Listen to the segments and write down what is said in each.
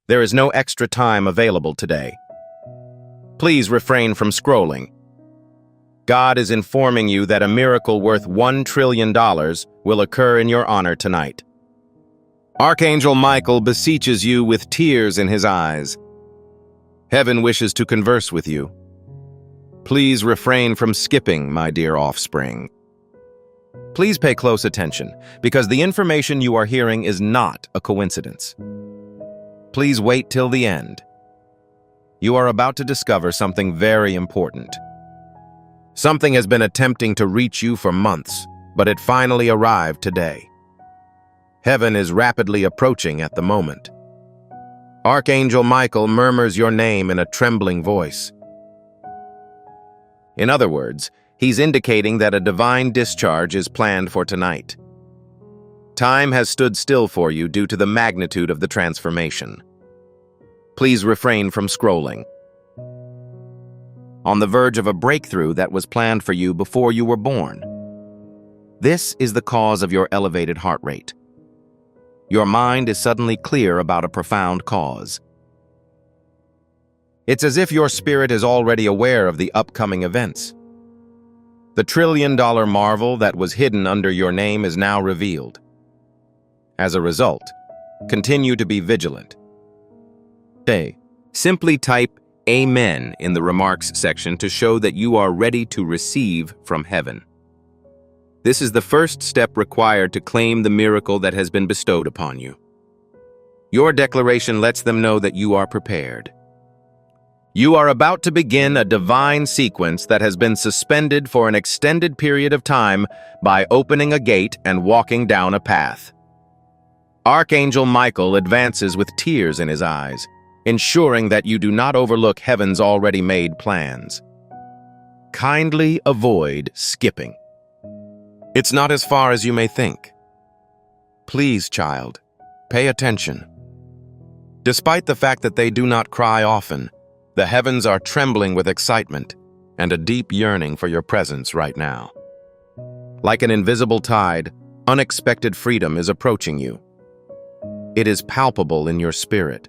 There is no extra time available today. Please refrain from scrolling. God is informing you that a miracle worth $1 trillion will occur in your honor tonight. Archangel Michael beseeches you with tears in his eyes. Heaven wishes to converse with you. Please refrain from skipping, my dear offspring. Please pay close attention, because the information you are hearing is not a coincidence. Please wait till the end. You are about to discover something very important. Something has been attempting to reach you for months, but it finally arrived today. Heaven is rapidly approaching at the moment. Archangel Michael murmurs your name in a trembling voice. In other words, he's indicating that a divine discharge is planned for tonight. Time has stood still for you due to the magnitude of the transformation. Please refrain from scrolling. On the verge of a breakthrough that was planned for you before you were born. This is the cause of your elevated heart rate. Your mind is suddenly clear about a profound cause. It's as if your spirit is already aware of the upcoming events. The trillion-dollar marvel that was hidden under your name is now revealed. As a result, continue to be vigilant. Simply type Amen in the remarks section to show that you are ready to receive from heaven. This is the first step required to claim the miracle that has been bestowed upon you. Your declaration lets them know that you are prepared. You are about to begin a divine sequence that has been suspended for an extended period of time by opening a gate and walking down a path. Archangel Michael advances with tears in his eyes, ensuring that you do not overlook heaven's already made plans. Kindly avoid skipping. It's not as far as you may think. Please, child, pay attention. Despite the fact that they do not cry often, the heavens are trembling with excitement and a deep yearning for your presence right now. Like an invisible tide, unexpected freedom is approaching you. It is palpable in your spirit.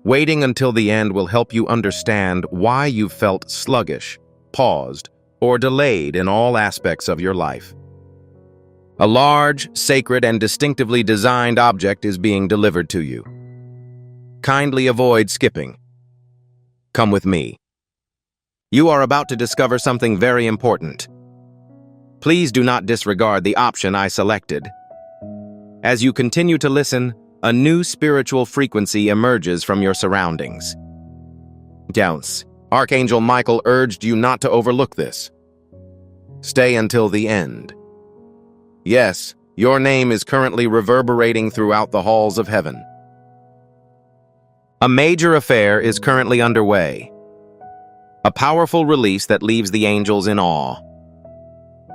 Waiting until the end will help you understand why you felt sluggish, paused, or delayed in all aspects of your life. A large, sacred, and distinctively designed object is being delivered to you. Kindly avoid skipping. Come with me. You are about to discover something very important. Please do not disregard the option I selected. As you continue to listen, a new spiritual frequency emerges from your surroundings. Archangel Michael urged you not to overlook this. Stay until the end. Yes, your name is currently reverberating throughout the halls of heaven. A major affair is currently underway. A powerful release that leaves the angels in awe.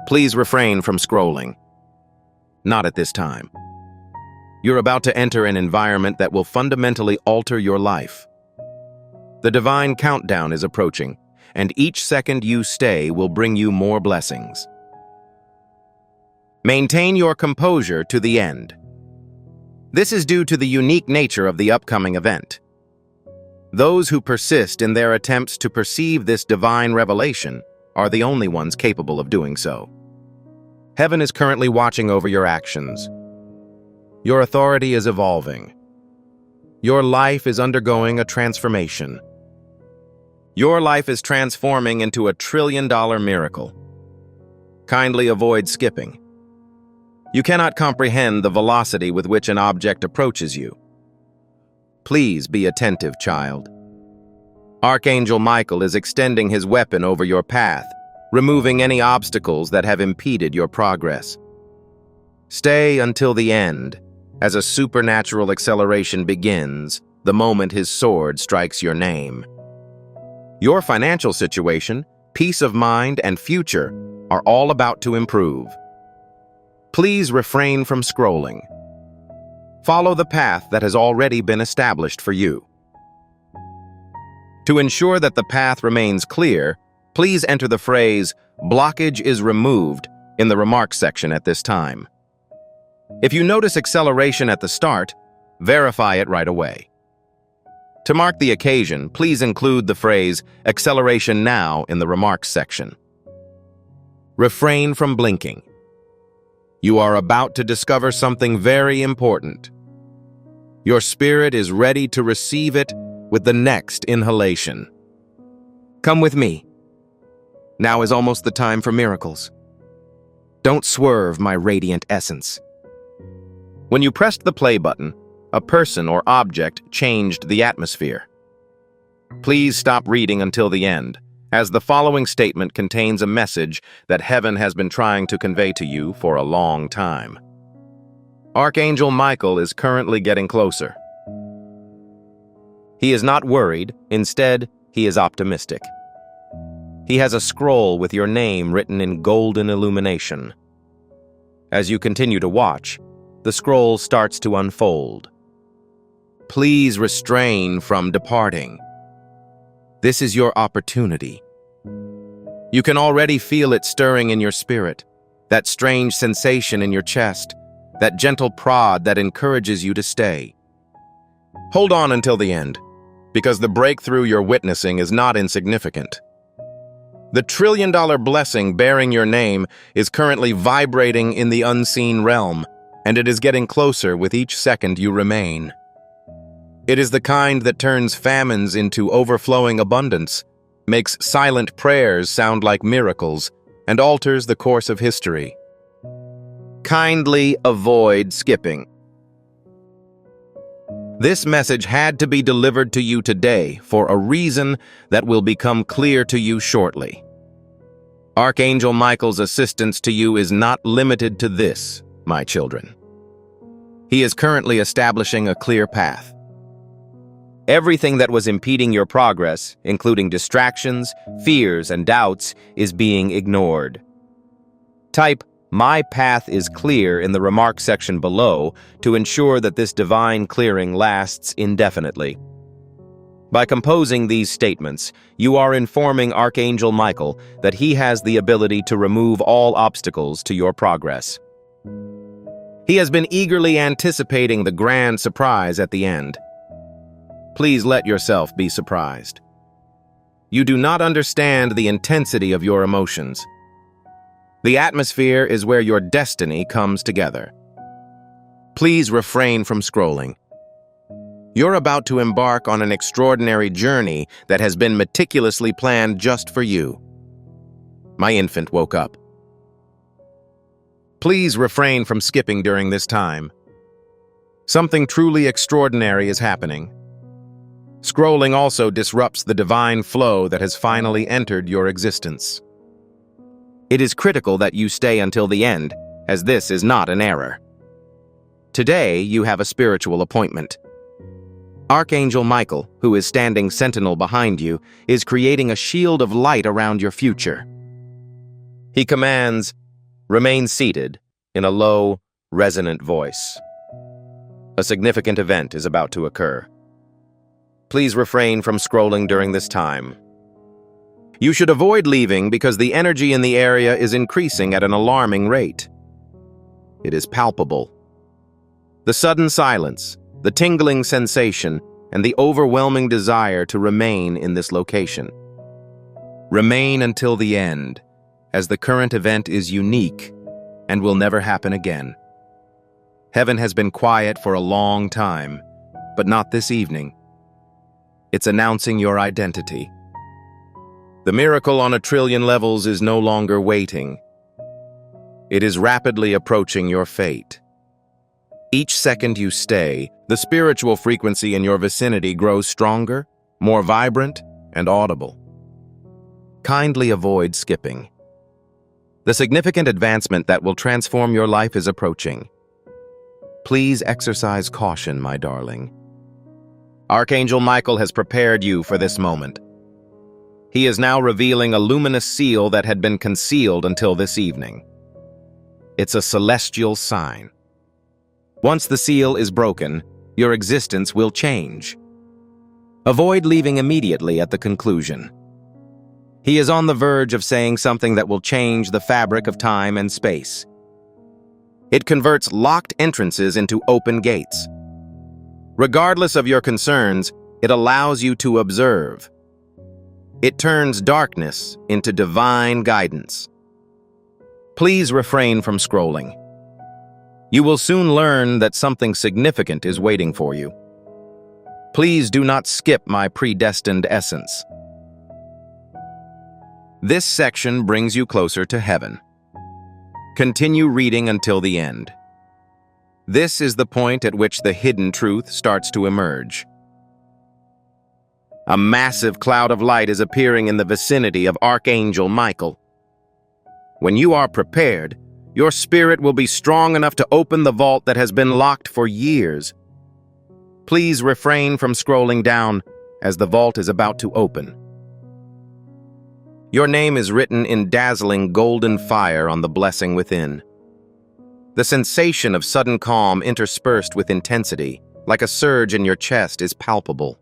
Please refrain from scrolling. Not at this time. You're about to enter an environment that will fundamentally alter your life. The divine countdown is approaching, and each second you stay will bring you more blessings. Maintain your composure to the end. This is due to the unique nature of the upcoming event. Those who persist in their attempts to perceive this divine revelation are the only ones capable of doing so. Heaven is currently watching over your actions. Your authority is evolving. Your life is undergoing a transformation. Your life is transforming into a trillion-dollar miracle. Kindly avoid skipping. You cannot comprehend the velocity with which an object approaches you. Please be attentive, child. Archangel Michael is extending his weapon over your path, removing any obstacles that have impeded your progress. Stay until the end, as a supernatural acceleration begins the moment his sword strikes your name. Your financial situation, peace of mind, and future are all about to improve. Please refrain from scrolling. Follow the path that has already been established for you. To ensure that the path remains clear, please enter the phrase, "blockage is removed," in the remarks section at this time. If you notice acceleration at the start, verify it right away. To mark the occasion, please include the phrase "acceleration now" in the remarks section. Refrain from blinking. You are about to discover something very important. Your spirit is ready to receive it with the next inhalation. Come with me. Now is almost the time for miracles. Don't swerve, my radiant essence. When you pressed the play button, a person or object changed the atmosphere. Please stop reading until the end, as the following statement contains a message that heaven has been trying to convey to you for a long time. Archangel Michael is currently getting closer. He is not worried, instead, he is optimistic. He has a scroll with your name written in golden illumination. As you continue to watch, the scroll starts to unfold. Please refrain from departing. This is your opportunity. You can already feel it stirring in your spirit, that strange sensation in your chest, that gentle prod that encourages you to stay. Hold on until the end, because the breakthrough you're witnessing is not insignificant. The trillion-dollar blessing bearing your name is currently vibrating in the unseen realm, and it is getting closer with each second you remain. It is the kind that turns famines into overflowing abundance, makes silent prayers sound like miracles, and alters the course of history. Kindly avoid skipping. This message had to be delivered to you today for a reason that will become clear to you shortly. Archangel Michael's assistance to you is not limited to this, my children. He is currently establishing a clear path. Everything that was impeding your progress, including distractions, fears, and doubts, is being ignored. Type "My path is clear" in the remarks section below to ensure that this divine clearing lasts indefinitely. By composing these statements, you are informing Archangel Michael that he has the ability to remove all obstacles to your progress. He has been eagerly anticipating the grand surprise at the end. Please let yourself be surprised. You do not understand the intensity of your emotions. The atmosphere is where your destiny comes together. Please refrain from scrolling. You're about to embark on an extraordinary journey that has been meticulously planned just for you. My infant woke up. Please refrain from skipping during this time. Something truly extraordinary is happening. Scrolling also disrupts the divine flow that has finally entered your existence. It is critical that you stay until the end, as this is not an error. Today, you have a spiritual appointment. Archangel Michael, who is standing sentinel behind you, is creating a shield of light around your future. He commands, "Remain seated," in a low, resonant voice. A significant event is about to occur. Please refrain from scrolling during this time. You should avoid leaving because the energy in the area is increasing at an alarming rate. It is palpable. The sudden silence, the tingling sensation, and the overwhelming desire to remain in this location. Remain until the end, as the current event is unique and will never happen again. Heaven has been quiet for a long time, but not this evening. It's announcing your identity. The miracle on 1,000,000,000,000 levels is no longer waiting. It is rapidly approaching your fate. Each second you stay, the spiritual frequency in your vicinity grows stronger, more vibrant, and audible. Kindly avoid skipping. The significant advancement that will transform your life is approaching. Please exercise caution, my darling. Archangel Michael has prepared you for this moment. He is now revealing a luminous seal that had been concealed until this evening. It's a celestial sign. Once the seal is broken, your existence will change. Avoid leaving immediately at the conclusion. He is on the verge of saying something that will change the fabric of time and space. It converts locked entrances into open gates. Regardless of your concerns, It allows you to observe. It turns darkness into divine guidance. Please refrain from scrolling. You will soon learn that something significant is waiting for you. Please do not skip my predestined essence. This section brings you closer to heaven. Continue reading until the end. This is the point at which the hidden truth starts to emerge. A massive cloud of light is appearing in the vicinity of Archangel Michael. When you are prepared, your spirit will be strong enough to open the vault that has been locked for years. Please refrain from scrolling down as the vault is about to open. Your name is written in dazzling golden fire on the blessing within. The sensation of sudden calm interspersed with intensity, like a surge in your chest, is palpable.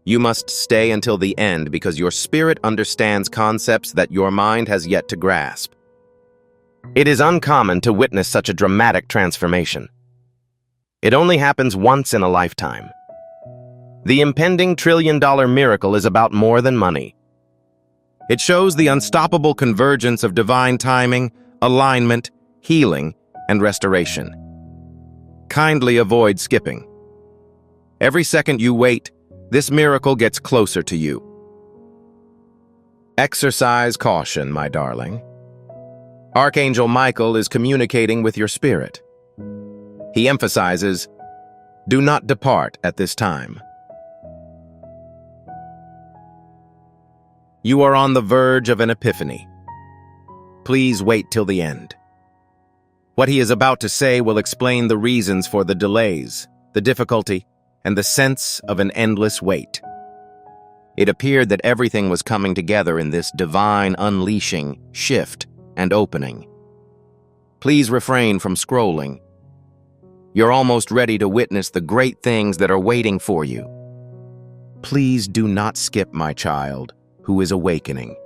You must stay until the end because your spirit understands concepts that your mind has yet to grasp. It is uncommon to witness such a dramatic transformation. It only happens once in a lifetime. The impending trillion-dollar miracle is about more than money. It shows the unstoppable convergence of divine timing, alignment, healing, and restoration. Kindly avoid skipping. Every second you wait, this miracle gets closer to you. Exercise caution, my darling. Archangel Michael is communicating with your spirit. He emphasizes, "Do not depart at this time." You are on the verge of an epiphany. Please wait till the end. What he is about to say will explain the reasons for the delays, the difficulty, and the sense of an endless wait. It appeared that everything was coming together in this divine unleashing, shift, and opening. Please refrain from scrolling. You're almost ready to witness the great things that are waiting for you. Please do not skip, my child, who is awakening.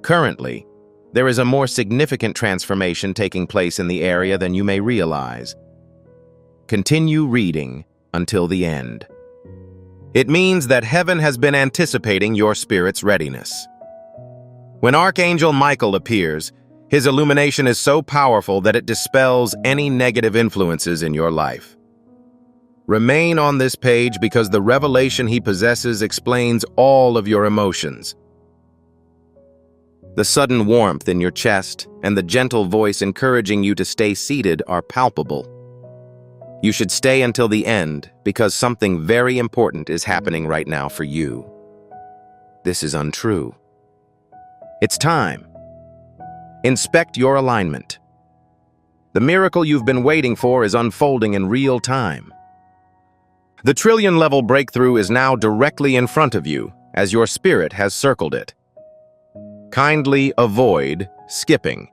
Currently, there is a more significant transformation taking place in the area than you may realize. Continue reading until the end. It means that heaven has been anticipating your spirit's readiness. When Archangel Michael appears, his illumination is so powerful that it dispels any negative influences in your life. Remain on this page because the revelation he possesses explains all of your emotions. The sudden warmth in your chest and the gentle voice encouraging you to stay seated are palpable. You should stay until the end because something very important is happening right now for you. This is untrue. It's time. Inspect your alignment. The miracle you've been waiting for is unfolding in real time. The trillion-level breakthrough is now directly in front of you as your spirit has circled it. Kindly avoid skipping.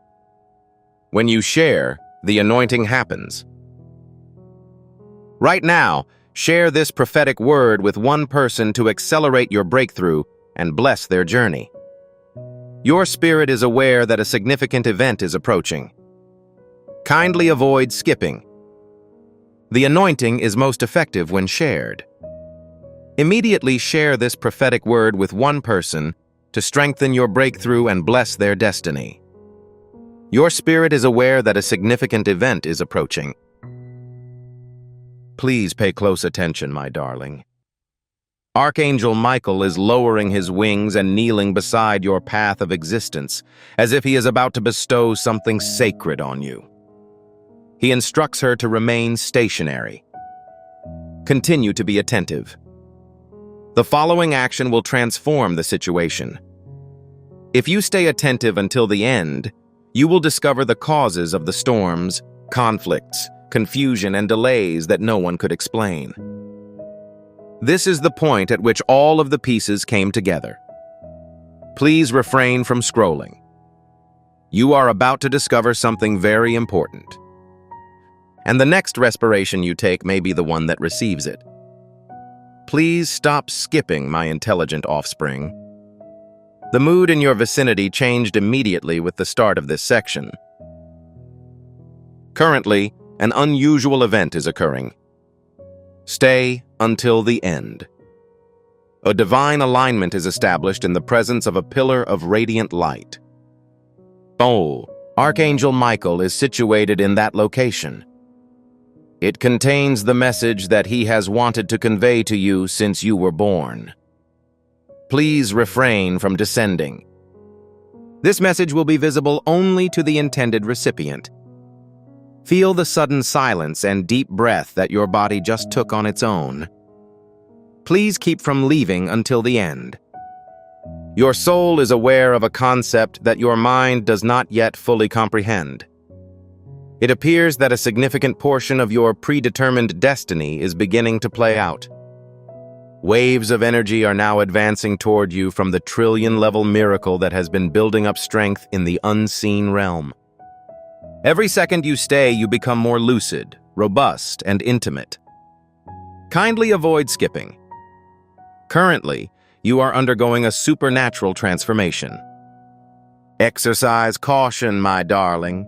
When you share, the anointing happens. Right now, share this prophetic word with one person to accelerate your breakthrough and bless their journey. Your spirit is aware that a significant event is approaching. Kindly avoid skipping. The anointing is most effective when shared. Immediately share this prophetic word with one person to strengthen your breakthrough and bless their destiny. Your spirit is aware that a significant event is approaching. Please pay close attention, my darling. Archangel Michael is lowering his wings and kneeling beside your path of existence, as if he is about to bestow something sacred on you. He instructs her to remain stationary. Continue to be attentive. The following action will transform the situation. If you stay attentive until the end, you will discover the causes of the storms, conflicts, confusion, and delays that no one could explain. This is the point at which all of the pieces came together. Please refrain from scrolling. You are about to discover something very important. And the next respiration you take may be the one that receives it. Please stop skipping, my intelligent offspring. The mood in your vicinity changed immediately with the start of this section. Currently, an unusual event is occurring. Stay until the end. A divine alignment is established in the presence of a pillar of radiant light. Oh, Archangel Michael is situated in that location. It contains the message that he has wanted to convey to you since you were born. Please refrain from descending. This message will be visible only to the intended recipient. Feel the sudden silence and deep breath that your body just took on its own. Please keep from leaving until the end. Your soul is aware of a concept that your mind does not yet fully comprehend. It appears that a significant portion of your predetermined destiny is beginning to play out. Waves of energy are now advancing toward you from the trillion-level miracle that has been building up strength in the unseen realm. Every second you stay, you become more lucid, robust, and intimate. Kindly avoid skipping. Currently, you are undergoing a supernatural transformation. Exercise caution, my darling.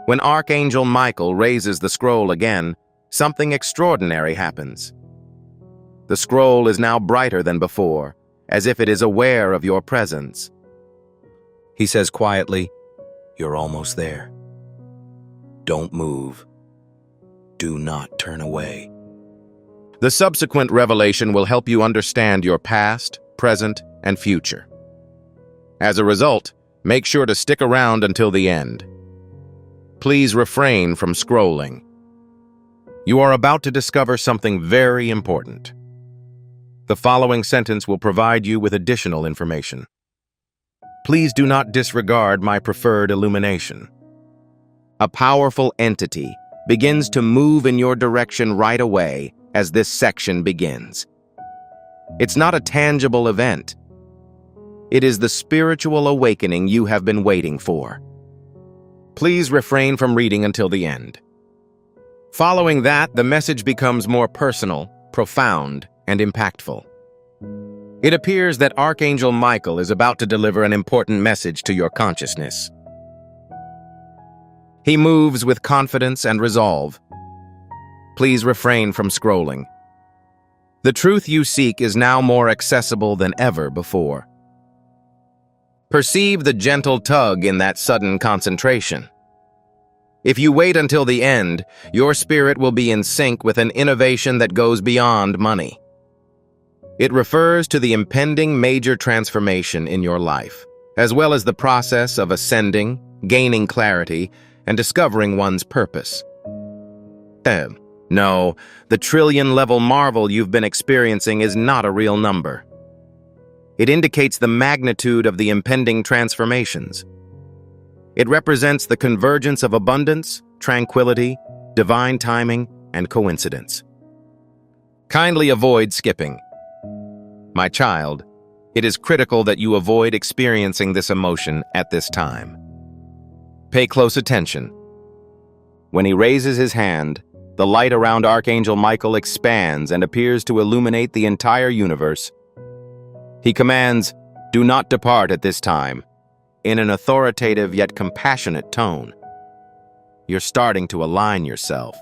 When Archangel Michael raises the scroll again, something extraordinary happens. The scroll is now brighter than before, as if it is aware of your presence. He says quietly, "You're almost there. Don't move. Do not turn away." The subsequent revelation will help you understand your past, present, and future. As a result, make sure to stick around until the end. Please refrain from scrolling. You are about to discover something very important. The following sentence will provide you with additional information. Please do not disregard my preferred illumination. A powerful entity begins to move in your direction right away as this section begins. It's not a tangible event. It is the spiritual awakening you have been waiting for. Please refrain from reading until the end. Following that, the message becomes more personal, profound, and impactful. It appears that Archangel Michael is about to deliver an important message to your consciousness. He moves with confidence and resolve. Please refrain from scrolling. The truth you seek is now more accessible than ever before. Perceive the gentle tug in that sudden concentration. If you wait until the end, your spirit will be in sync with an innovation that goes beyond money. It refers to the impending major transformation in your life, as well as the process of ascending, gaining clarity, and discovering one's purpose. No, the trillion-level marvel you've been experiencing is not a real number. It indicates the magnitude of the impending transformations. It represents the convergence of abundance, tranquility, divine timing, and coincidence. Kindly avoid skipping. My child, it is critical that you avoid experiencing this emotion at this time. Pay close attention. When he raises his hand, the light around Archangel Michael expands and appears to illuminate the entire universe. He commands, "Do not depart at this time," in an authoritative yet compassionate tone. You're starting to align yourself.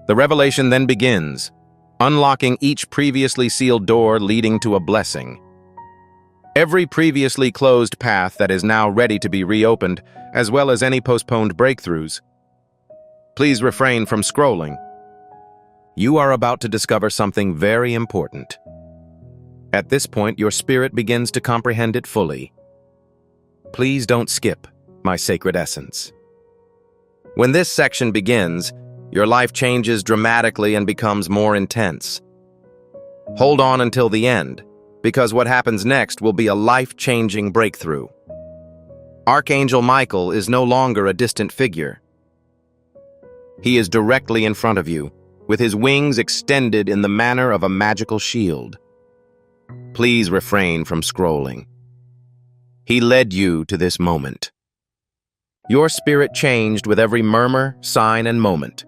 The revelation then begins, unlocking each previously sealed door leading to a blessing. Every previously closed path that is now ready to be reopened, as well as any postponed breakthroughs. Please refrain from scrolling. You are about to discover something very important. At this point, your spirit begins to comprehend it fully. Please don't skip, my sacred essence. When this section begins, your life changes dramatically and becomes more intense. Hold on until the end, because what happens next will be a life-changing breakthrough. Archangel Michael is no longer a distant figure. He is directly in front of you, with his wings extended in the manner of a magical shield. Please refrain from scrolling. He led you to this moment. Your spirit changed with every murmur, sign, and moment.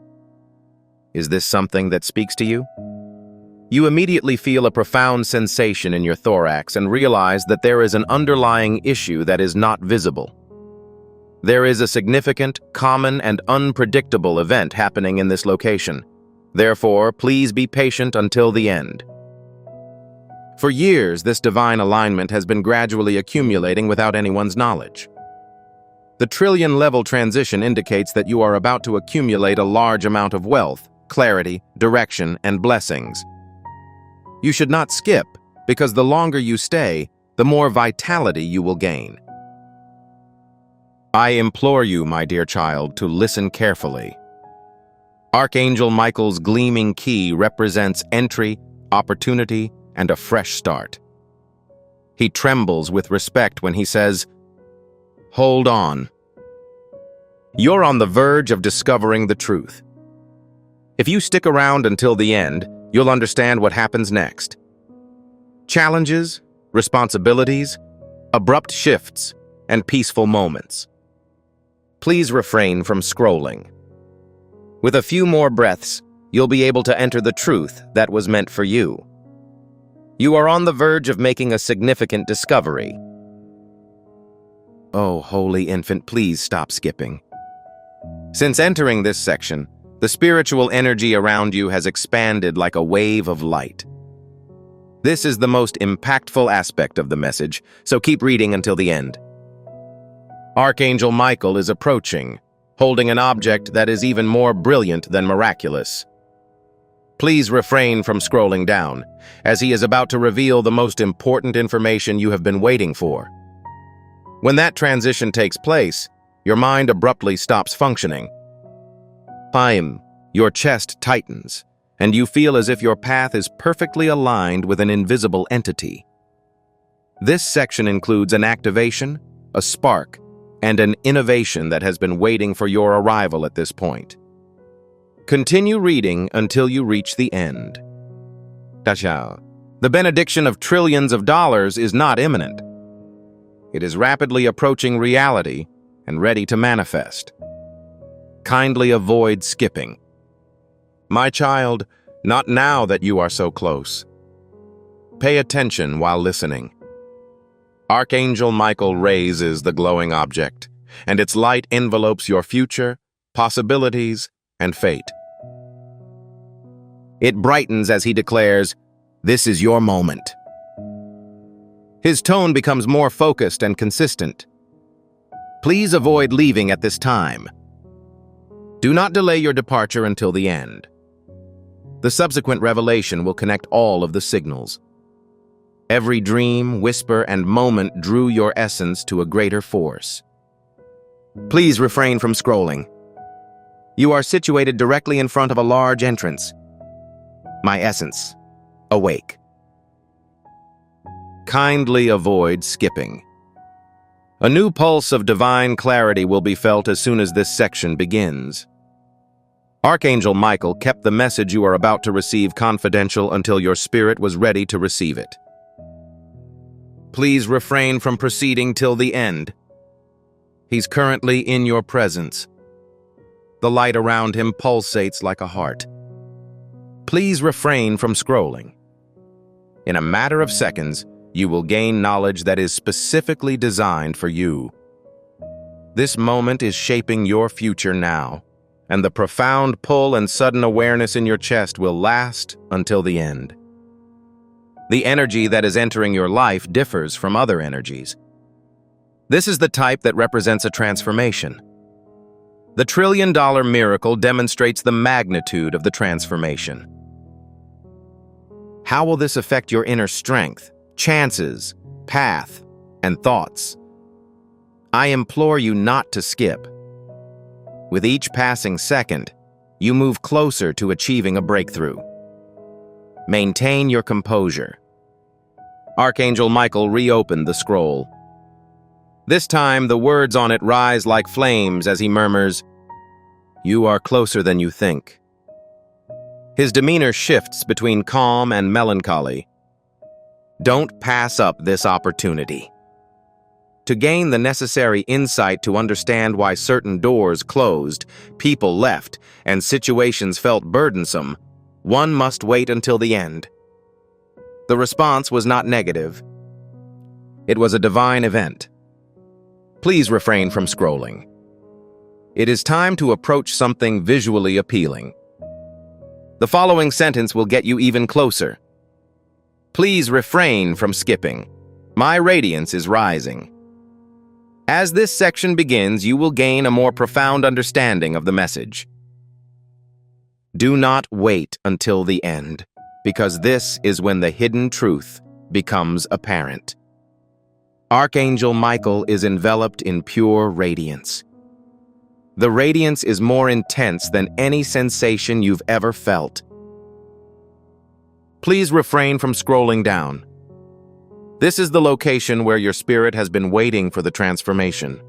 Is this something that speaks to you? You immediately feel a profound sensation in your thorax and realize that there is an underlying issue that is not visible. There is a significant, common, and unpredictable event happening in this location, Therefore, please be patient until the end. For years, this divine alignment has been gradually accumulating without anyone's knowledge. The trillion-level transition indicates that you are about to accumulate a large amount of wealth, clarity, direction, and blessings. You should not skip, because the longer you stay, the more vitality you will gain. I implore you, my dear child, to listen carefully. Archangel Michael's gleaming key represents entry, opportunity, and a fresh start. He trembles with respect when he says, "Hold on. You're on the verge of discovering the truth. If you stick around until the end, you'll understand what happens next. Challenges, responsibilities, abrupt shifts, and peaceful moments. Please refrain from scrolling. With a few more breaths, you'll be able to enter the truth that was meant for you. You are on the verge of making a significant discovery." Oh, holy infant, please stop skipping. Since entering this section, the spiritual energy around you has expanded like a wave of light. This is the most impactful aspect of the message, so keep reading until the end. Archangel Michael is approaching, holding an object that is even more brilliant than miraculous. Please refrain from scrolling down, as he is about to reveal the most important information you have been waiting for. When that transition takes place, your mind abruptly stops functioning. Your chest tightens, and you feel as if your path is perfectly aligned with an invisible entity. This section includes an activation, a spark, and an innovation that has been waiting for your arrival at this point. Continue reading until you reach the end. The benediction of trillions of dollars is not imminent. It is rapidly approaching reality and ready to manifest. Kindly avoid skipping. My child, not now that you are so close. Pay attention while listening. Archangel Michael raises the glowing object, and its light envelopes your future, possibilities, and fate. It brightens as he declares, "This is your moment." His tone becomes more focused and consistent. Please avoid leaving at this time. Do not delay your departure until the end. The subsequent revelation will connect all of the signals. Every dream, whisper, and moment drew your essence to a greater force. Please refrain from scrolling. You are situated directly in front of a large entrance. My essence, awake. Kindly avoid skipping. A new pulse of divine clarity will be felt as soon as this section begins. Archangel Michael kept the message you are about to receive confidential until your spirit was ready to receive it. Please refrain from proceeding till the end. He's currently in your presence. The light around him pulsates like a heart. Please refrain from scrolling. In a matter of seconds, you will gain knowledge that is specifically designed for you. This moment is shaping your future now, and the profound pull and sudden awareness in your chest will last until the end. The energy that is entering your life differs from other energies. This is the type that represents a transformation. The trillion-dollar miracle demonstrates the magnitude of the transformation. How will this affect your inner strength, chances, path, and thoughts? I implore you not to skip. With each passing second, you move closer to achieving a breakthrough. Maintain your composure. Archangel Michael reopened the scroll. This time, the words on it rise like flames as he murmurs, "You are closer than you think." His demeanor shifts between calm and melancholy. Don't pass up this opportunity. To gain the necessary insight to understand why certain doors closed, people left, and situations felt burdensome, one must wait until the end. The response was not negative. It was a divine event. Please refrain from scrolling. It is time to approach something visually appealing. The following sentence will get you even closer. Please refrain from skipping. My radiance is rising. As this section begins, you will gain a more profound understanding of the message. Do not wait until the end, because this is when the hidden truth becomes apparent. Archangel Michael is enveloped in pure radiance. The radiance is more intense than any sensation you've ever felt. Please refrain from scrolling down. This is the location where your spirit has been waiting for the transformation.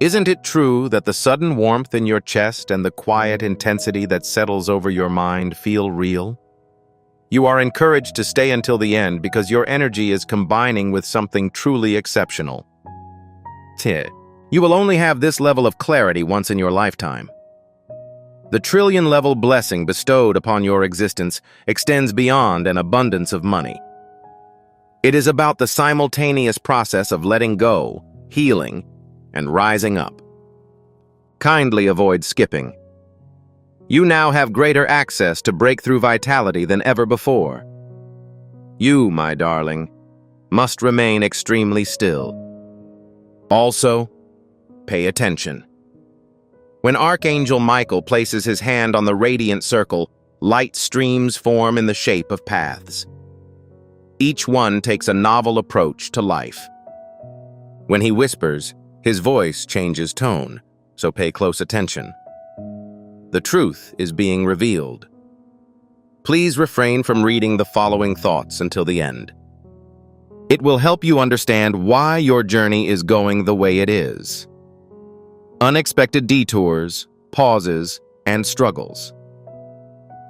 Isn't it true that the sudden warmth in your chest and the quiet intensity that settles over your mind feel real? You are encouraged to stay until the end because your energy is combining with something truly exceptional. You will only have this level of clarity once in your lifetime. The trillion-level blessing bestowed upon your existence extends beyond an abundance of money. It is about the simultaneous process of letting go, healing, and rising up. Kindly avoid skipping. You now have greater access to breakthrough vitality than ever before. You, my darling, must remain extremely still. Also, pay attention. When Archangel Michael places his hand on the radiant circle, light streams form in the shape of paths. Each one takes a novel approach to life. When he whispers, his voice changes tone, so pay close attention. The truth is being revealed. Please refrain from reading the following thoughts until the end. It will help you understand why your journey is going the way it is. Unexpected detours, pauses, and struggles.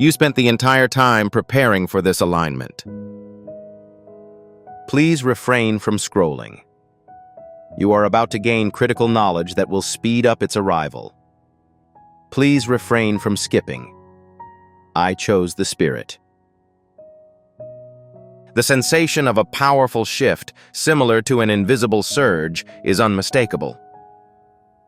You spent the entire time preparing for this alignment. Please refrain from scrolling. You are about to gain critical knowledge that will speed up its arrival. Please refrain from skipping. I chose the spirit. The sensation of a powerful shift, similar to an invisible surge, is unmistakable.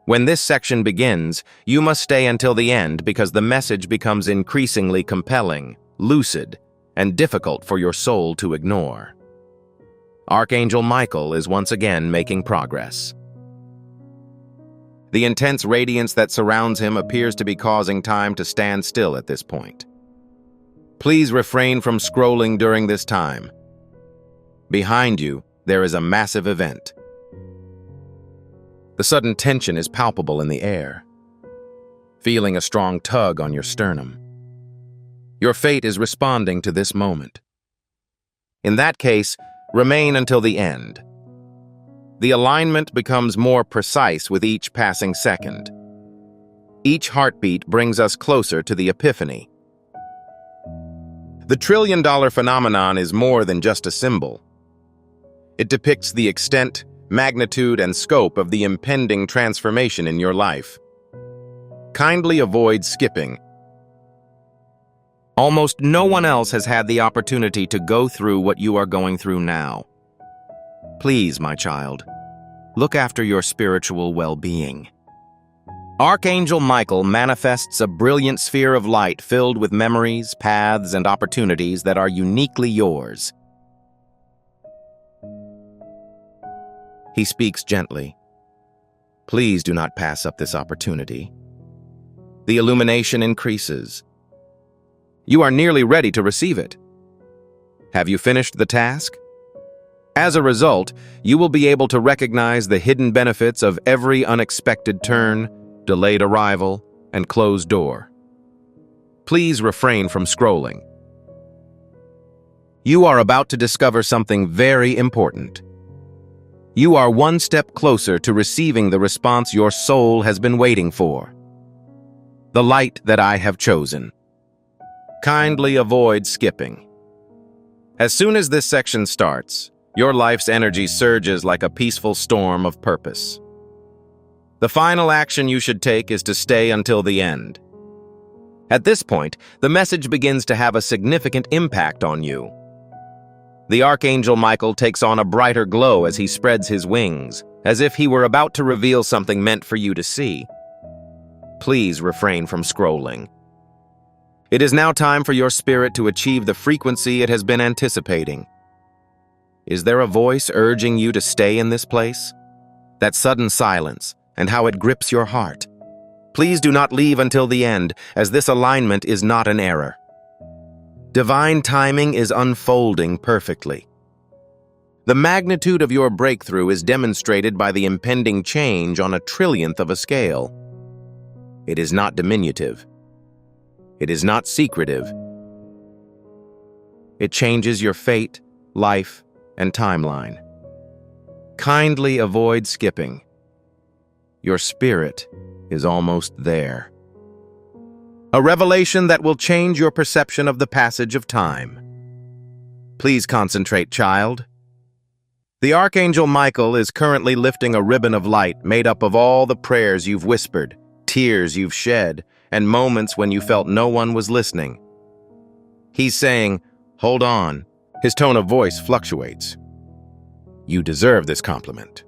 When this section begins, you must stay until the end because the message becomes increasingly compelling, lucid, and difficult for your soul to ignore. Archangel Michael is once again making progress. The intense radiance that surrounds him appears to be causing time to stand still at this point. Please refrain from scrolling during this time. Behind you, there is a massive event. The sudden tension is palpable in the air, feeling a strong tug on your sternum. Your fate is responding to this moment. In that case, remain until the end. The alignment becomes more precise with each passing second. Each heartbeat brings us closer to the epiphany. The trillion-dollar phenomenon is more than just a symbol. It depicts the extent, magnitude, and scope of the impending transformation in your life. Kindly avoid skipping. Almost no one else has had the opportunity to go through what you are going through now. Please, my child, look after your spiritual well-being. Archangel Michael manifests a brilliant sphere of light filled with memories, paths, and opportunities that are uniquely yours. He speaks gently. Please do not pass up this opportunity. The illumination increases. You are nearly ready to receive it. Have you finished the task? As a result, you will be able to recognize the hidden benefits of every unexpected turn, delayed arrival, and closed door. Please refrain from scrolling. You are about to discover something very important. You are one step closer to receiving the response your soul has been waiting for. The light that I have chosen. Kindly avoid skipping. As soon as this section starts, your life's energy surges like a peaceful storm of purpose. The final action you should take is to stay until the end. At this point, the message begins to have a significant impact on you. The Archangel Michael takes on a brighter glow as he spreads his wings, as if he were about to reveal something meant for you to see. Please refrain from scrolling. It is now time for your spirit to achieve the frequency it has been anticipating. Is there a voice urging you to stay in this place? That sudden silence, and how it grips your heart. Please do not leave until the end, as this alignment is not an error. Divine timing is unfolding perfectly. The magnitude of your breakthrough is demonstrated by the impending change on a trillionth of a scale. It is not diminutive. It is not secretive. It changes your fate, life, and timeline. Kindly avoid skipping. Your spirit is almost there. A revelation that will change your perception of the passage of time. Please concentrate, child. The Archangel Michael is currently lifting a ribbon of light made up of all the prayers you've whispered, tears you've shed, and moments when you felt no one was listening. He's saying, "Hold on." His tone of voice fluctuates. You deserve this compliment.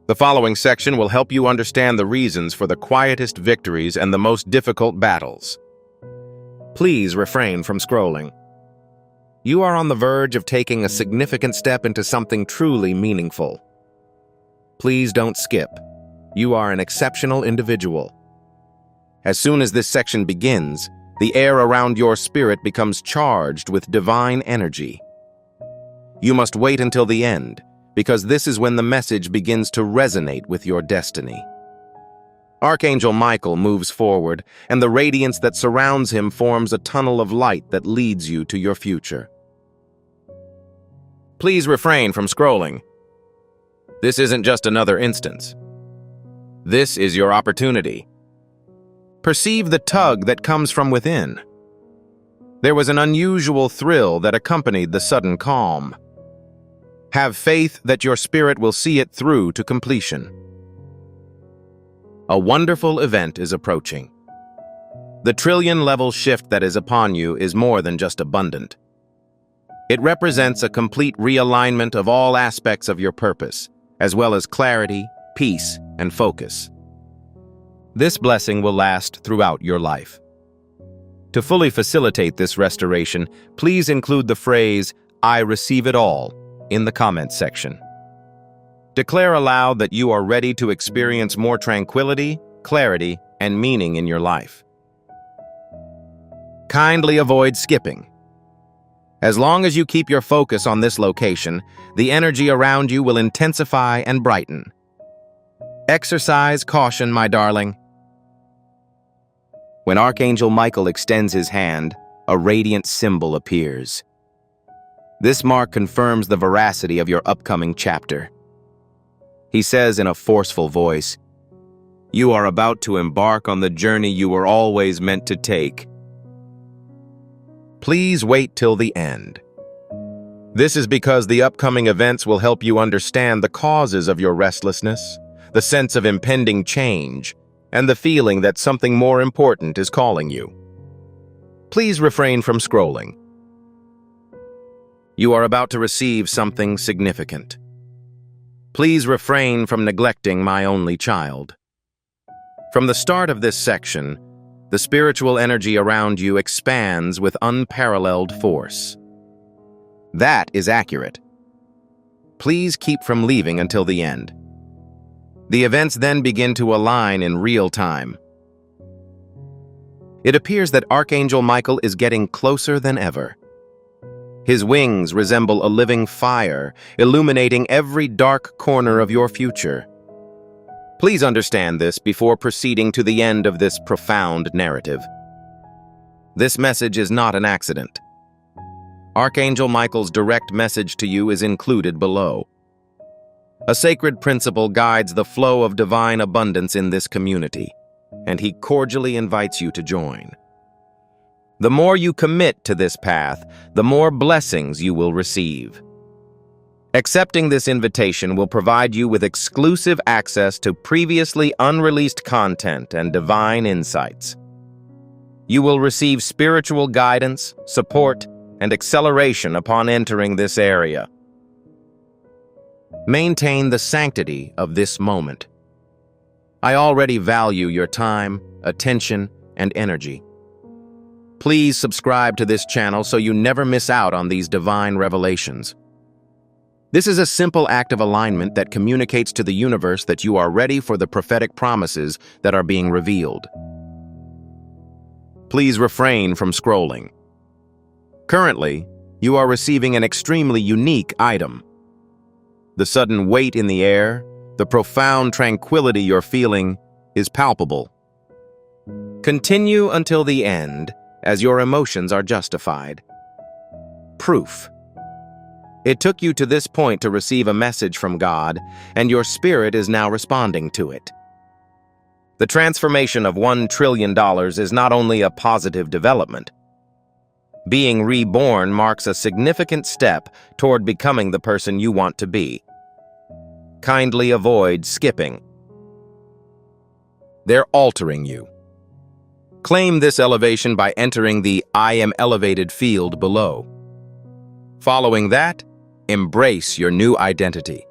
The following section will help you understand the reasons for the quietest victories and the most difficult battles. Please refrain from scrolling. You are on the verge of taking a significant step into something truly meaningful. Please don't skip. You are an exceptional individual. As soon as this section begins, the air around your spirit becomes charged with divine energy. You must wait until the end, because this is when the message begins to resonate with your destiny. Archangel Michael moves forward, and the radiance that surrounds him forms a tunnel of light that leads you to your future. Please refrain from scrolling. This isn't just another instance. This is your opportunity. Perceive the tug that comes from within. There was an unusual thrill that accompanied the sudden calm. Have faith that your spirit will see it through to completion. A wonderful event is approaching. The trillion-level shift that is upon you is more than just abundant. It represents a complete realignment of all aspects of your purpose, as well as clarity, peace, and focus. This blessing will last throughout your life. To fully facilitate this restoration, please include the phrase, "I receive it all," in the comments section. Declare aloud that you are ready to experience more tranquility, clarity, and meaning in your life. Kindly avoid skipping. As long as you keep your focus on this location, the energy around you will intensify and brighten. Exercise caution, my darling. When Archangel Michael extends his hand, a radiant symbol appears. This mark confirms the veracity of your upcoming chapter. He says in a forceful voice, "You are about to embark on the journey you were always meant to take." Please wait till the end. This is because the upcoming events will help you understand the causes of your restlessness, the sense of impending change, and the feeling that something more important is calling you. Please refrain from scrolling. You are about to receive something significant. Please refrain from neglecting my only child. From the start of this section, the spiritual energy around you expands with unparalleled force. That is accurate. Please keep from leaving until the end. The events then begin to align in real time. It appears that Archangel Michael is getting closer than ever. His wings resemble a living fire, illuminating every dark corner of your future. Please understand this before proceeding to the end of this profound narrative. This message is not an accident. Archangel Michael's direct message to you is included below. A sacred principle guides the flow of divine abundance in this community, and he cordially invites you to join. The more you commit to this path, the more blessings you will receive. Accepting this invitation will provide you with exclusive access to previously unreleased content and divine insights. You will receive spiritual guidance, support, and acceleration upon entering this area. Maintain the sanctity of this moment. I already value your time, attention, and energy. Please subscribe to this channel so you never miss out on these divine revelations. This is a simple act of alignment that communicates to the universe that you are ready for the prophetic promises that are being revealed. Please refrain from scrolling. Currently, you are receiving an extremely unique item. The sudden weight in the air, the profound tranquility you're feeling, is palpable. Continue until the end, as your emotions are justified. Proof. It took you to this point to receive a message from God, and your spirit is now responding to it. The transformation of $1 trillion is not only a positive development. Being reborn marks a significant step toward becoming the person you want to be. Kindly avoid skipping. They're altering you. Claim this elevation by entering the I am elevated field below. Following that, embrace your new identity.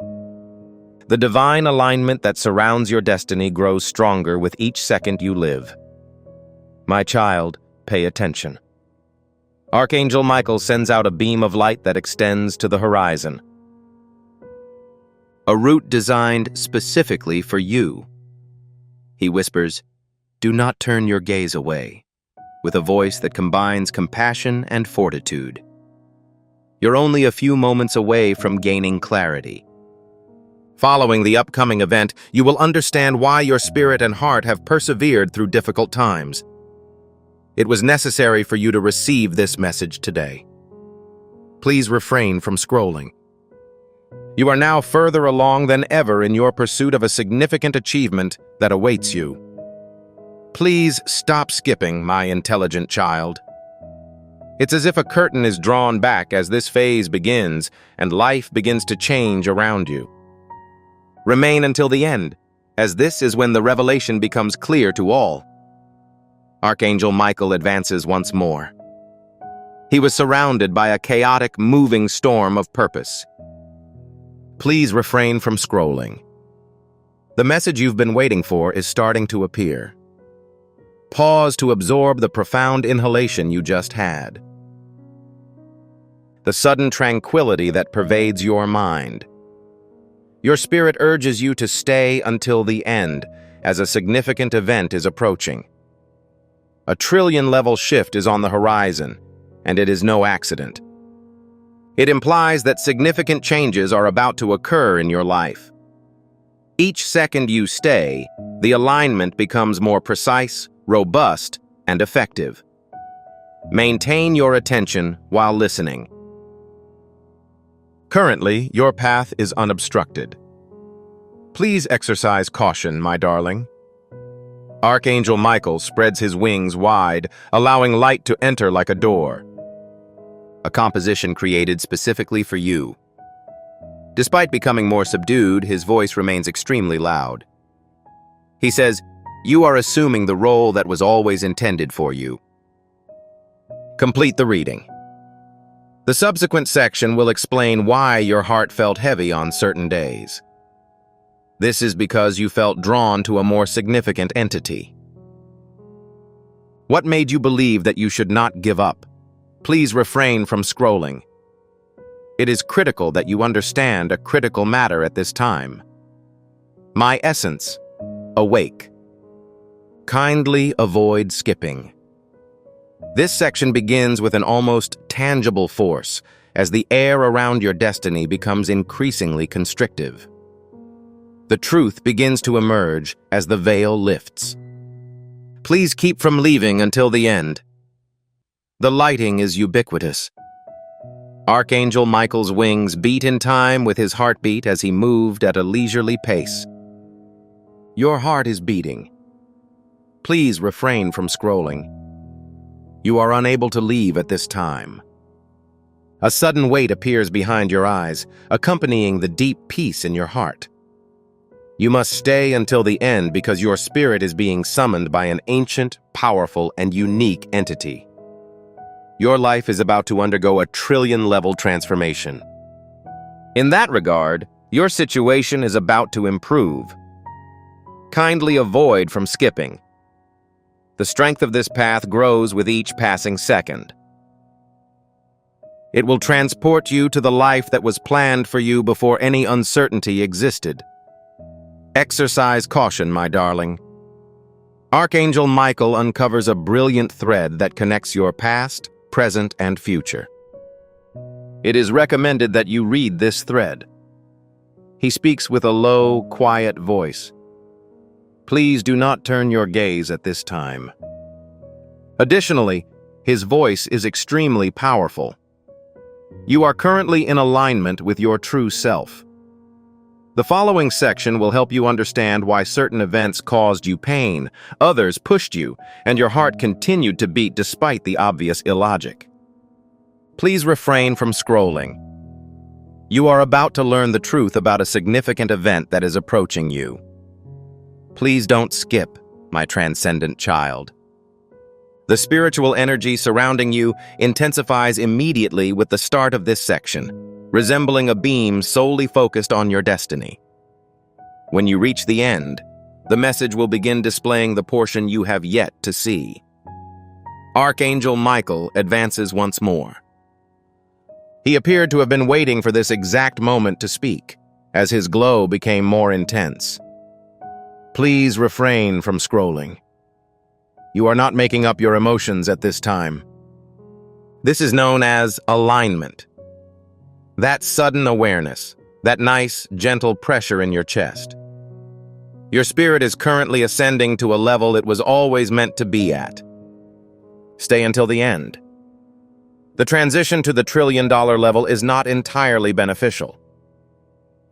The divine alignment that surrounds your destiny grows stronger with each second you live. My child, pay attention. Archangel Michael sends out a beam of light that extends to the horizon. A route designed specifically for you. He whispers, "Do not turn your gaze away," with a voice that combines compassion and fortitude. You're only a few moments away from gaining clarity. Following the upcoming event, you will understand why your spirit and heart have persevered through difficult times. It was necessary for you to receive this message today. Please refrain from scrolling. You are now further along than ever in your pursuit of a significant achievement that awaits you. Please stop skipping, my intelligent child. It's as if a curtain is drawn back as this phase begins and life begins to change around you. Remain until the end, as this is when the revelation becomes clear to all. Archangel Michael advances once more. He was surrounded by a chaotic, moving storm of purpose. Please refrain from scrolling. The message you've been waiting for is starting to appear. Pause to absorb the profound inhalation you just had. The sudden tranquility that pervades your mind. Your spirit urges you to stay until the end, as a significant event is approaching. A trillion-level shift is on the horizon, and it is no accident. It implies that significant changes are about to occur in your life. Each second you stay, the alignment becomes more precise, robust, and effective. Maintain your attention while listening. Currently, your path is unobstructed. Please exercise caution, my darling. Archangel Michael spreads his wings wide, allowing light to enter like a door. A composition created specifically for you. Despite becoming more subdued, his voice remains extremely loud. He says, "You are assuming the role that was always intended for you." Complete the reading. The subsequent section will explain why your heart felt heavy on certain days. This is because you felt drawn to a more significant entity. What made you believe that you should not give up? Please refrain from scrolling. It is critical that you understand a critical matter at this time. My essence, awake. Kindly avoid skipping. This section begins with an almost tangible force, as the air around your destiny becomes increasingly constrictive. The truth begins to emerge as the veil lifts. Please keep from leaving until the end. The lighting is ubiquitous. Archangel Michael's wings beat in time with his heartbeat as he moved at a leisurely pace. Your heart is beating. Please refrain from scrolling. You are unable to leave at this time. A sudden weight appears behind your eyes, accompanying the deep peace in your heart. You must stay until the end because your spirit is being summoned by an ancient, powerful, and unique entity. Your life is about to undergo a trillion-level transformation. In that regard, your situation is about to improve. Kindly avoid from skipping. The strength of this path grows with each passing second. It will transport you to the life that was planned for you before any uncertainty existed. Exercise caution, my darling. Archangel Michael uncovers a brilliant thread that connects your past, present, and future. It is recommended that you read this thread. He speaks with a low, quiet voice. Please do not turn your gaze at this time. Additionally, his voice is extremely powerful. You are currently in alignment with your true self. The following section will help you understand why certain events caused you pain, others pushed you, and your heart continued to beat despite the obvious illogic. Please refrain from scrolling. You are about to learn the truth about a significant event that is approaching you. Please don't skip, my transcendent child. The spiritual energy surrounding you intensifies immediately with the start of this section, resembling a beam solely focused on your destiny. When you reach the end, the message will begin displaying the portion you have yet to see. Archangel Michael advances once more. He appeared to have been waiting for this exact moment to speak, as his glow became more intense. Please refrain from scrolling. You are not making up your emotions at this time. This is known as alignment. That sudden awareness, that nice, gentle pressure in your chest. Your spirit is currently ascending to a level it was always meant to be at. Stay until the end. The transition to the trillion-dollar level is not entirely beneficial.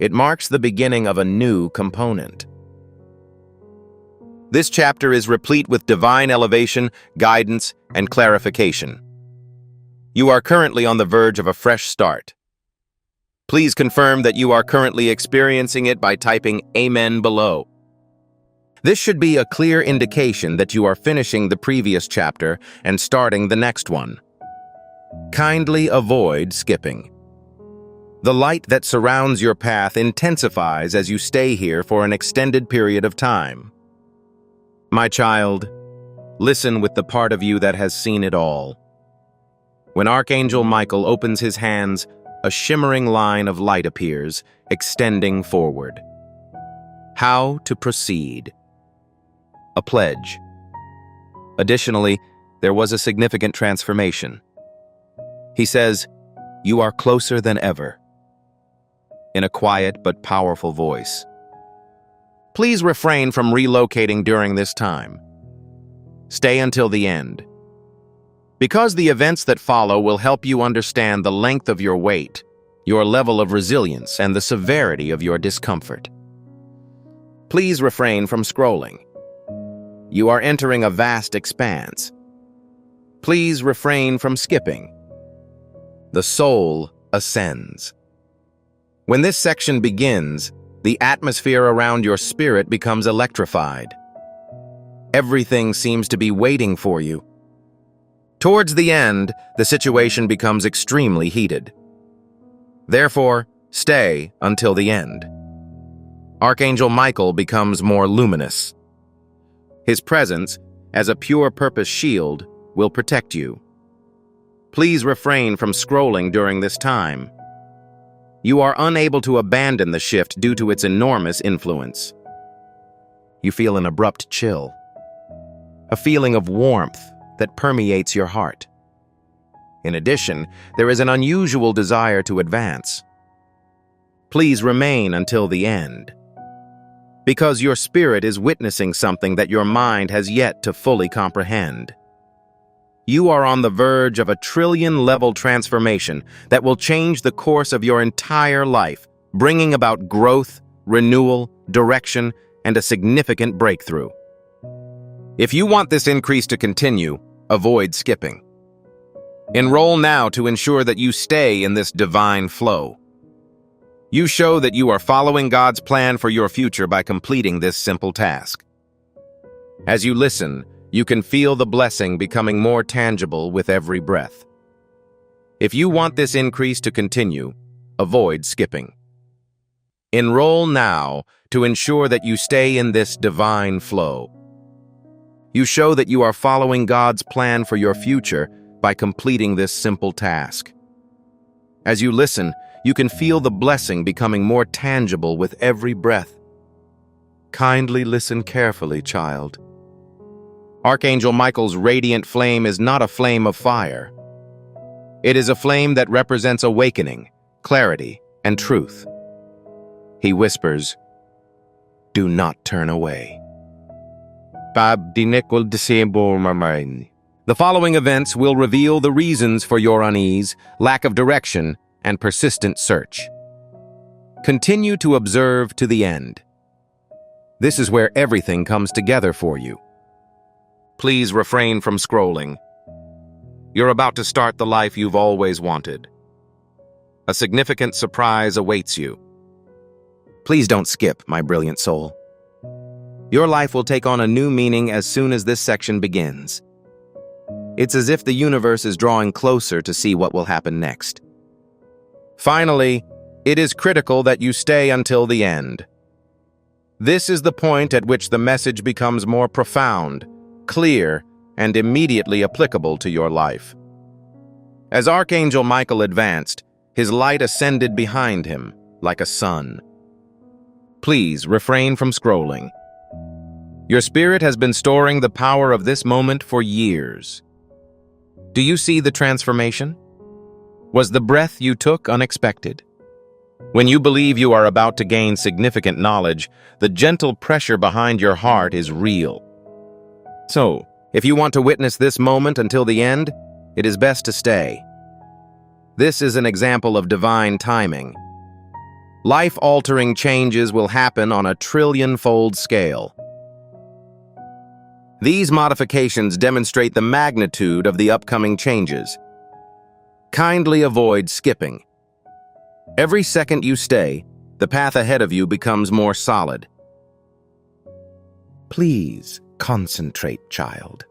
It marks the beginning of a new component. This chapter is replete with divine elevation, guidance, and clarification. You are currently on the verge of a fresh start. Please confirm that you are currently experiencing it by typing Amen below. This should be a clear indication that you are finishing the previous chapter and starting the next one. Kindly avoid skipping. The light that surrounds your path intensifies as you stay here for an extended period of time. My child, listen with the part of you that has seen it all. When Archangel Michael opens his hands, a shimmering line of light appears, extending forward. How to proceed? A pledge. Additionally, there was a significant transformation. He says, "You are closer than ever," in a quiet but powerful voice. Please refrain from relocating during this time. Stay until the end. Because the events that follow will help you understand the length of your wait, your level of resilience, and the severity of your discomfort. Please refrain from scrolling. You are entering a vast expanse. Please refrain from skipping. The soul ascends. When this section begins, the atmosphere around your spirit becomes electrified. Everything seems to be waiting for you. Towards the end, the situation becomes extremely heated. Therefore, stay until the end. Archangel Michael becomes more luminous. His presence, as a pure-purpose shield, will protect you. Please refrain from scrolling during this time. You are unable to abandon the shift due to its enormous influence. You feel an abrupt chill, a feeling of warmth that permeates your heart. In addition, there is an unusual desire to advance. Please remain until the end, because your spirit is witnessing something that your mind has yet to fully comprehend. You are on the verge of a trillion-level transformation that will change the course of your entire life, bringing about growth, renewal, direction, and a significant breakthrough. If you want this increase to continue, avoid skipping. Enroll now to ensure that you stay in this divine flow. You show that you are following God's plan for your future by completing this simple task. As you listen, you can feel the blessing becoming more tangible with every breath. If you want this increase to continue, avoid skipping. Enroll now to ensure that you stay in this divine flow. You show that you are following God's plan for your future by completing this simple task. As you listen, you can feel the blessing becoming more tangible with every breath. Kindly listen carefully, child. Archangel Michael's radiant flame is not a flame of fire. It is a flame that represents awakening, clarity, and truth. He whispers, "Do not turn away." The following events will reveal the reasons for your unease, lack of direction, and persistent search. Continue to observe to the end. This is where everything comes together for you. Please refrain from scrolling. You're about to start the life you've always wanted. A significant surprise awaits you. Please don't skip, my brilliant soul. Your life will take on a new meaning as soon as this section begins. It's as if the universe is drawing closer to see what will happen next. Finally, it is critical that you stay until the end. This is the point at which the message becomes more profound, clear, and immediately applicable to your life. As Archangel Michael advanced, his light ascended behind him like a sun. Please refrain from scrolling. Your spirit has been storing the power of this moment for years. Do you see the transformation? Was the breath you took unexpected? When you believe you are about to gain significant knowledge, the gentle pressure behind your heart is real. So, if you want to witness this moment until the end, it is best to stay. This is an example of divine timing. Life-altering changes will happen on a trillion-fold scale. These modifications demonstrate the magnitude of the upcoming changes. Kindly avoid skipping. Every second you stay, the path ahead of you becomes more solid. Please concentrate, child.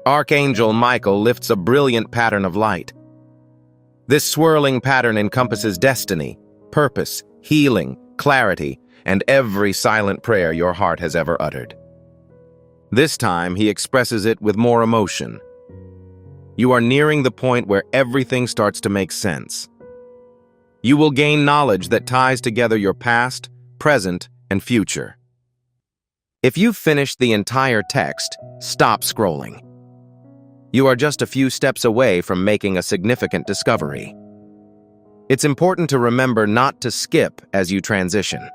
Archangel Michael lifts a brilliant pattern of light. This swirling pattern encompasses destiny, purpose, healing, clarity, and every silent prayer your heart has ever uttered. This time, he expresses it with more emotion. You are nearing the point where everything starts to make sense. You will gain knowledge that ties together your past, present, and future. If you've finished the entire text, stop scrolling. You are just a few steps away from making a significant discovery. It's important to remember not to skip as you transition.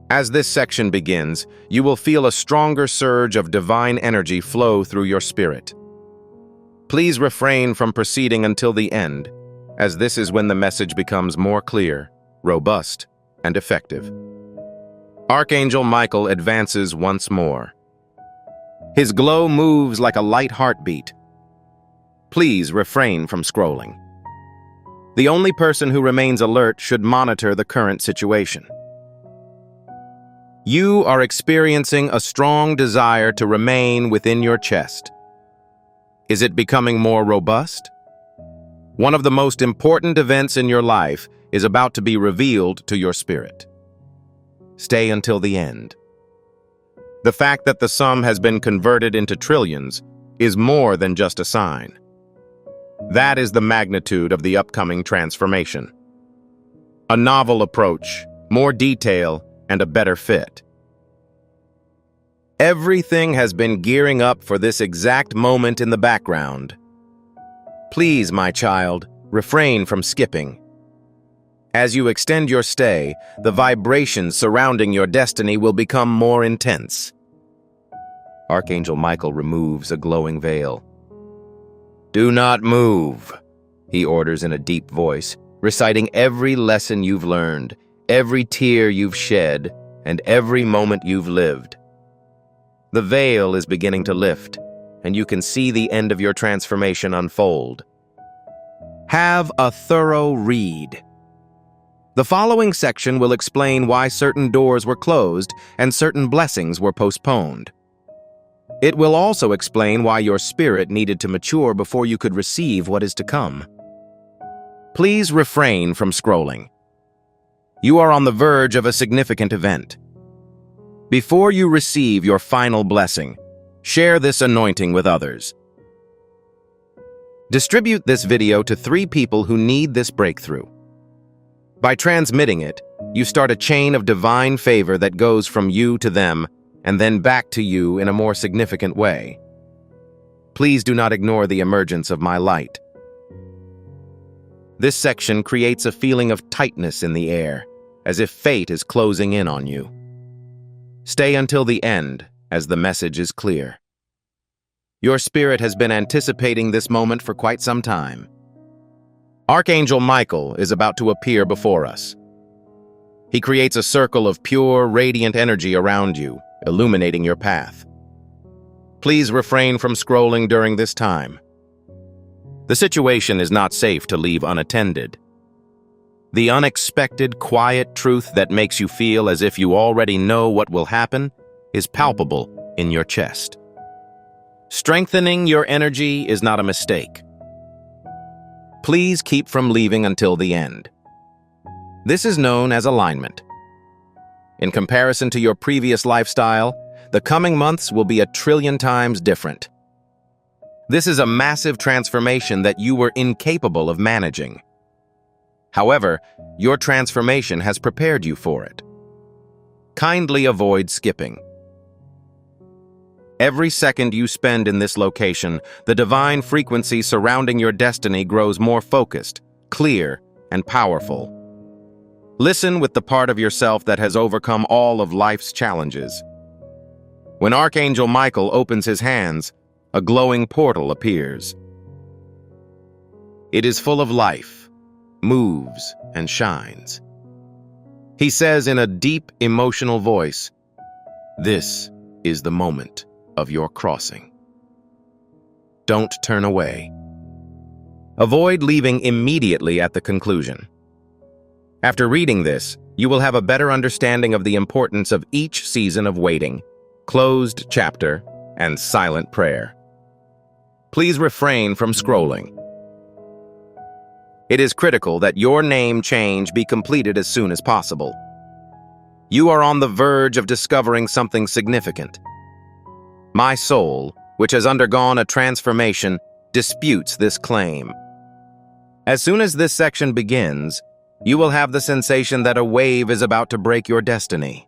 As this section begins, you will feel a stronger surge of divine energy flow through your spirit. Please refrain from proceeding until the end, as this is when the message becomes more clear, robust, and effective. Archangel Michael advances once more. His glow moves like a light heartbeat. Please refrain from scrolling. The only person who remains alert should monitor the current situation. You are experiencing a strong desire to remain within your chest. Is it becoming more robust? One of the most important events in your life is about to be revealed to your spirit. Stay until the end. The fact that the sum has been converted into trillions is more than just a sign. That is the magnitude of the upcoming transformation. A novel approach, more detail, and a better fit. Everything has been gearing up for this exact moment in the background. Please, my child, refrain from skipping. As you extend your stay, the vibrations surrounding your destiny will become more intense. Archangel Michael removes a glowing veil. Do not move, he orders in a deep voice, reciting every lesson you've learned, every tear you've shed, and every moment you've lived. The veil is beginning to lift, and you can see the end of your transformation unfold. Have a thorough read. The following section will explain why certain doors were closed and certain blessings were postponed. It will also explain why your spirit needed to mature before you could receive what is to come. Please refrain from scrolling. You are on the verge of a significant event. Before you receive your final blessing, share this anointing with others. Distribute this video to 3 people who need this breakthrough. By transmitting it, you start a chain of divine favor that goes from you to them and then back to you in a more significant way. Please do not ignore the emergence of my light. This section creates a feeling of tightness in the air, as if fate is closing in on you. Stay until the end, as the message is clear. Your spirit has been anticipating this moment for quite some time. Archangel Michael is about to appear before us. He creates a circle of pure, radiant energy around you, illuminating your path. Please refrain from scrolling during this time. The situation is not safe to leave unattended. The unexpected, quiet truth that makes you feel as if you already know what will happen is palpable in your chest. Strengthening your energy is not a mistake. Please keep from leaving until the end. This is known as alignment. In comparison to your previous lifestyle, the coming months will be 1,000,000,000 times different. This is a massive transformation that you were incapable of managing. However, your transformation has prepared you for it. Kindly avoid skipping. Every second you spend in this location, the divine frequency surrounding your destiny grows more focused, clear, and powerful. Listen with the part of yourself that has overcome all of life's challenges. When Archangel Michael opens his hands, a glowing portal appears. It is full of life, moves, and shines. He says in a deep, emotional voice, "This is the moment of your crossing. Don't turn away." Avoid leaving immediately at the conclusion. After reading this, you will have a better understanding of the importance of each season of waiting, closed chapter, and silent prayer. Please refrain from scrolling. It is critical that your name change be completed as soon as possible. You are on the verge of discovering something significant. My soul, which has undergone a transformation, disputes this claim. As soon as this section begins, you will have the sensation that a wave is about to break your destiny.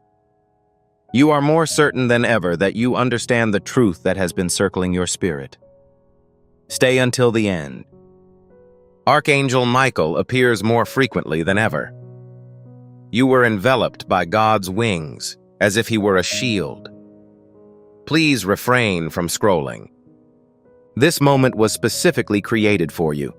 You are more certain than ever that you understand the truth that has been circling your spirit. Stay until the end. Archangel Michael appears more frequently than ever. You were enveloped by God's wings, as if he were a shield. Please refrain from scrolling. This moment was specifically created for you.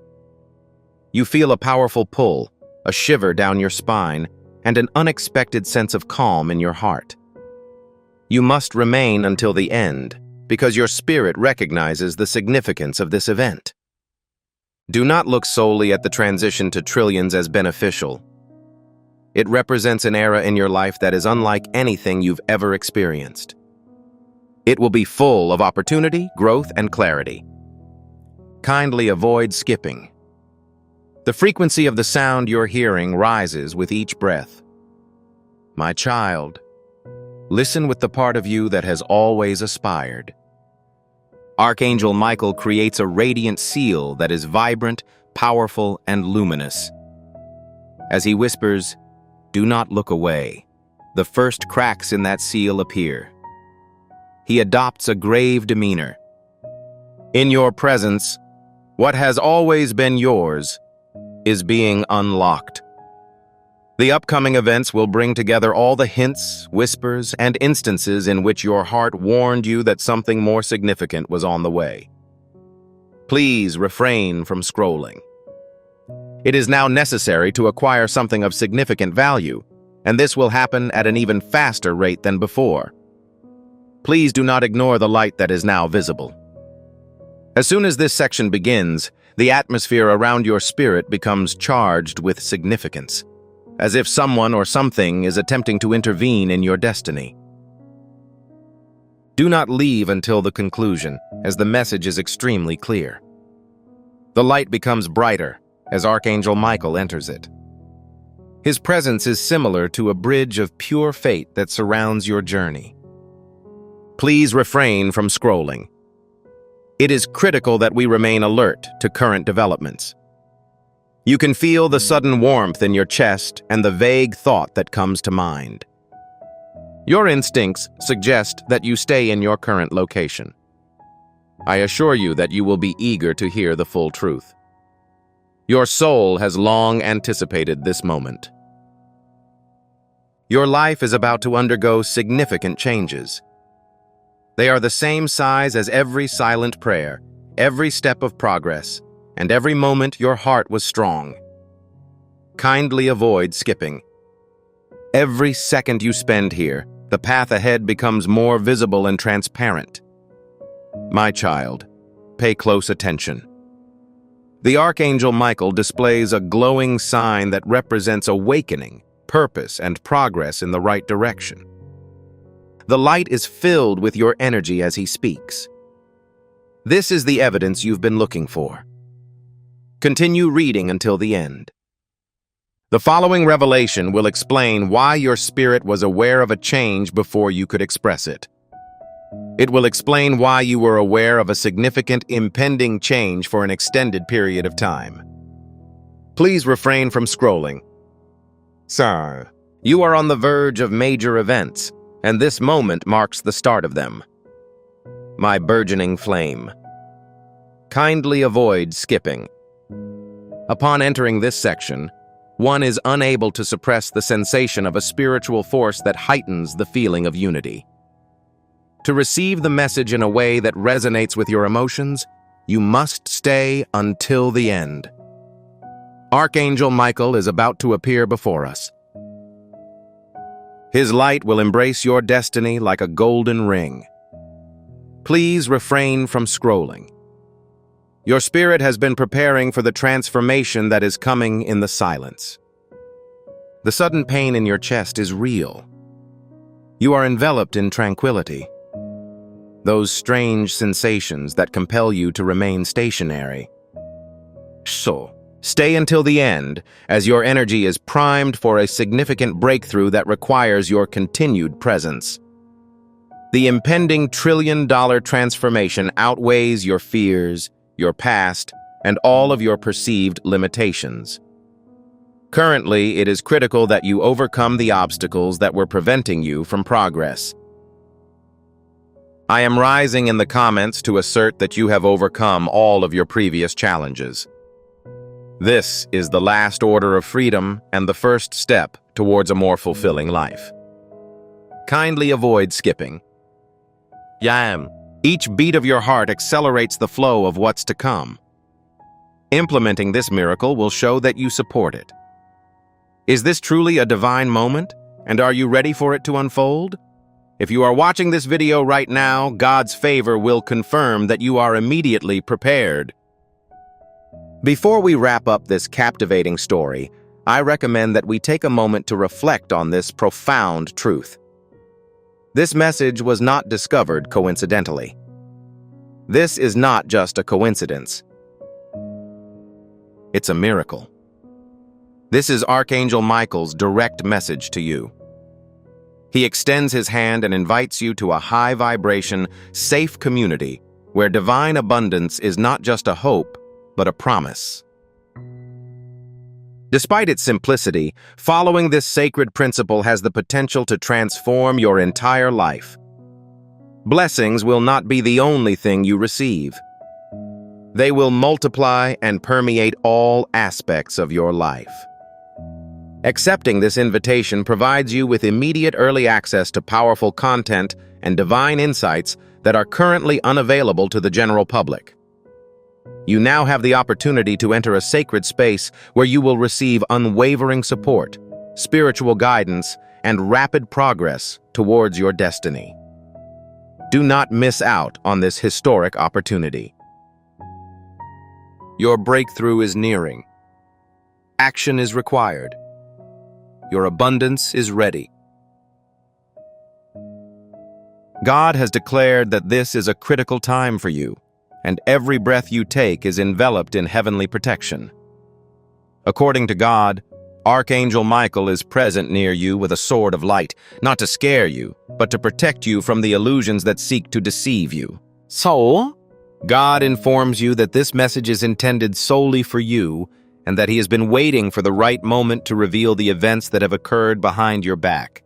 You feel a powerful pull, a shiver down your spine, and an unexpected sense of calm in your heart. You must remain until the end, because your spirit recognizes the significance of this event. Do not look solely at the transition to trillions as beneficial. It represents an era in your life that is unlike anything you've ever experienced. It will be full of opportunity, growth, and clarity. Kindly avoid skipping. The frequency of the sound you're hearing rises with each breath. My child, listen with the part of you that has always aspired. Archangel Michael creates a radiant seal that is vibrant, powerful, and luminous. As he whispers, "Do not look away," the first cracks in that seal appear. He adopts a grave demeanor. In your presence, what has always been yours is being unlocked. The upcoming events will bring together all the hints, whispers, and instances in which your heart warned you that something more significant was on the way. Please refrain from scrolling. It is now necessary to acquire something of significant value, and this will happen at an even faster rate than before. Please do not ignore the light that is now visible. As soon as this section begins, the atmosphere around your spirit becomes charged with significance, as if someone or something is attempting to intervene in your destiny. Do not leave until the conclusion, as the message is extremely clear. The light becomes brighter as Archangel Michael enters it. His presence is similar to a bridge of pure fate that surrounds your journey. Please refrain from scrolling. It is critical that we remain alert to current developments. You can feel the sudden warmth in your chest and the vague thought that comes to mind. Your instincts suggest that you stay in your current location. I assure you that you will be eager to hear the full truth. Your soul has long anticipated this moment. Your life is about to undergo significant changes. They are the same size as every silent prayer, every step of progress, and every moment your heart was strong. Kindly avoid skipping. Every second you spend here, the path ahead becomes more visible and transparent. My child, pay close attention. The Archangel Michael displays a glowing sign that represents awakening, purpose, and progress in the right direction. The light is filled with your energy as he speaks. This is the evidence you've been looking for. Continue reading until the end. The following revelation will explain why your spirit was aware of a change before you could express it. It will explain why you were aware of a significant impending change for an extended period of time. Please refrain from scrolling. Sir, you are on the verge of major events, and this moment marks the start of them. My burgeoning flame. Kindly avoid skipping. Upon entering this section, one is unable to suppress the sensation of a spiritual force that heightens the feeling of unity. To receive the message in a way that resonates with your emotions, you must stay until the end. Archangel Michael is about to appear before us. His light will embrace your destiny like a golden ring. Please refrain from scrolling. Your spirit has been preparing for the transformation that is coming in the silence. The sudden pain in your chest is real. You are enveloped in tranquility. Those strange sensations that compel you to remain stationary. So, stay until the end, as your energy is primed for a significant breakthrough that requires your continued presence. The impending trillion-dollar transformation outweighs your fears, your past, and all of your perceived limitations. Currently, it is critical that you overcome the obstacles that were preventing you from progress. I am rising in the comments to assert that you have overcome all of your previous challenges. This is the last order of freedom and the first step towards a more fulfilling life. Kindly avoid skipping. Yam. Each beat of your heart accelerates the flow of what's to come. Implementing this miracle will show that you support it. Is this truly a divine moment, and are you ready for it to unfold? If you are watching this video right now, God's favor will confirm that you are immediately prepared. Before we wrap up this captivating story, I recommend that we take a moment to reflect on this profound truth. This message was not discovered coincidentally. This is not just a coincidence. It's a miracle. This is Archangel Michael's direct message to you. He extends his hand and invites you to a high-vibration, safe community where divine abundance is not just a hope, but a promise. Despite its simplicity, following this sacred principle has the potential to transform your entire life. Blessings will not be the only thing you receive. They will multiply and permeate all aspects of your life. Accepting this invitation provides you with immediate early access to powerful content and divine insights that are currently unavailable to the general public. You now have the opportunity to enter a sacred space where you will receive unwavering support, spiritual guidance, and rapid progress towards your destiny. Do not miss out on this historic opportunity. Your breakthrough is nearing. Action is required. Your abundance is ready. God has declared that this is a critical time for you, and every breath you take is enveloped in heavenly protection. According to God, Archangel Michael is present near you with a sword of light, not to scare you, but to protect you from the illusions that seek to deceive you. So, God informs you that this message is intended solely for you, and that he has been waiting for the right moment to reveal the events that have occurred behind your back.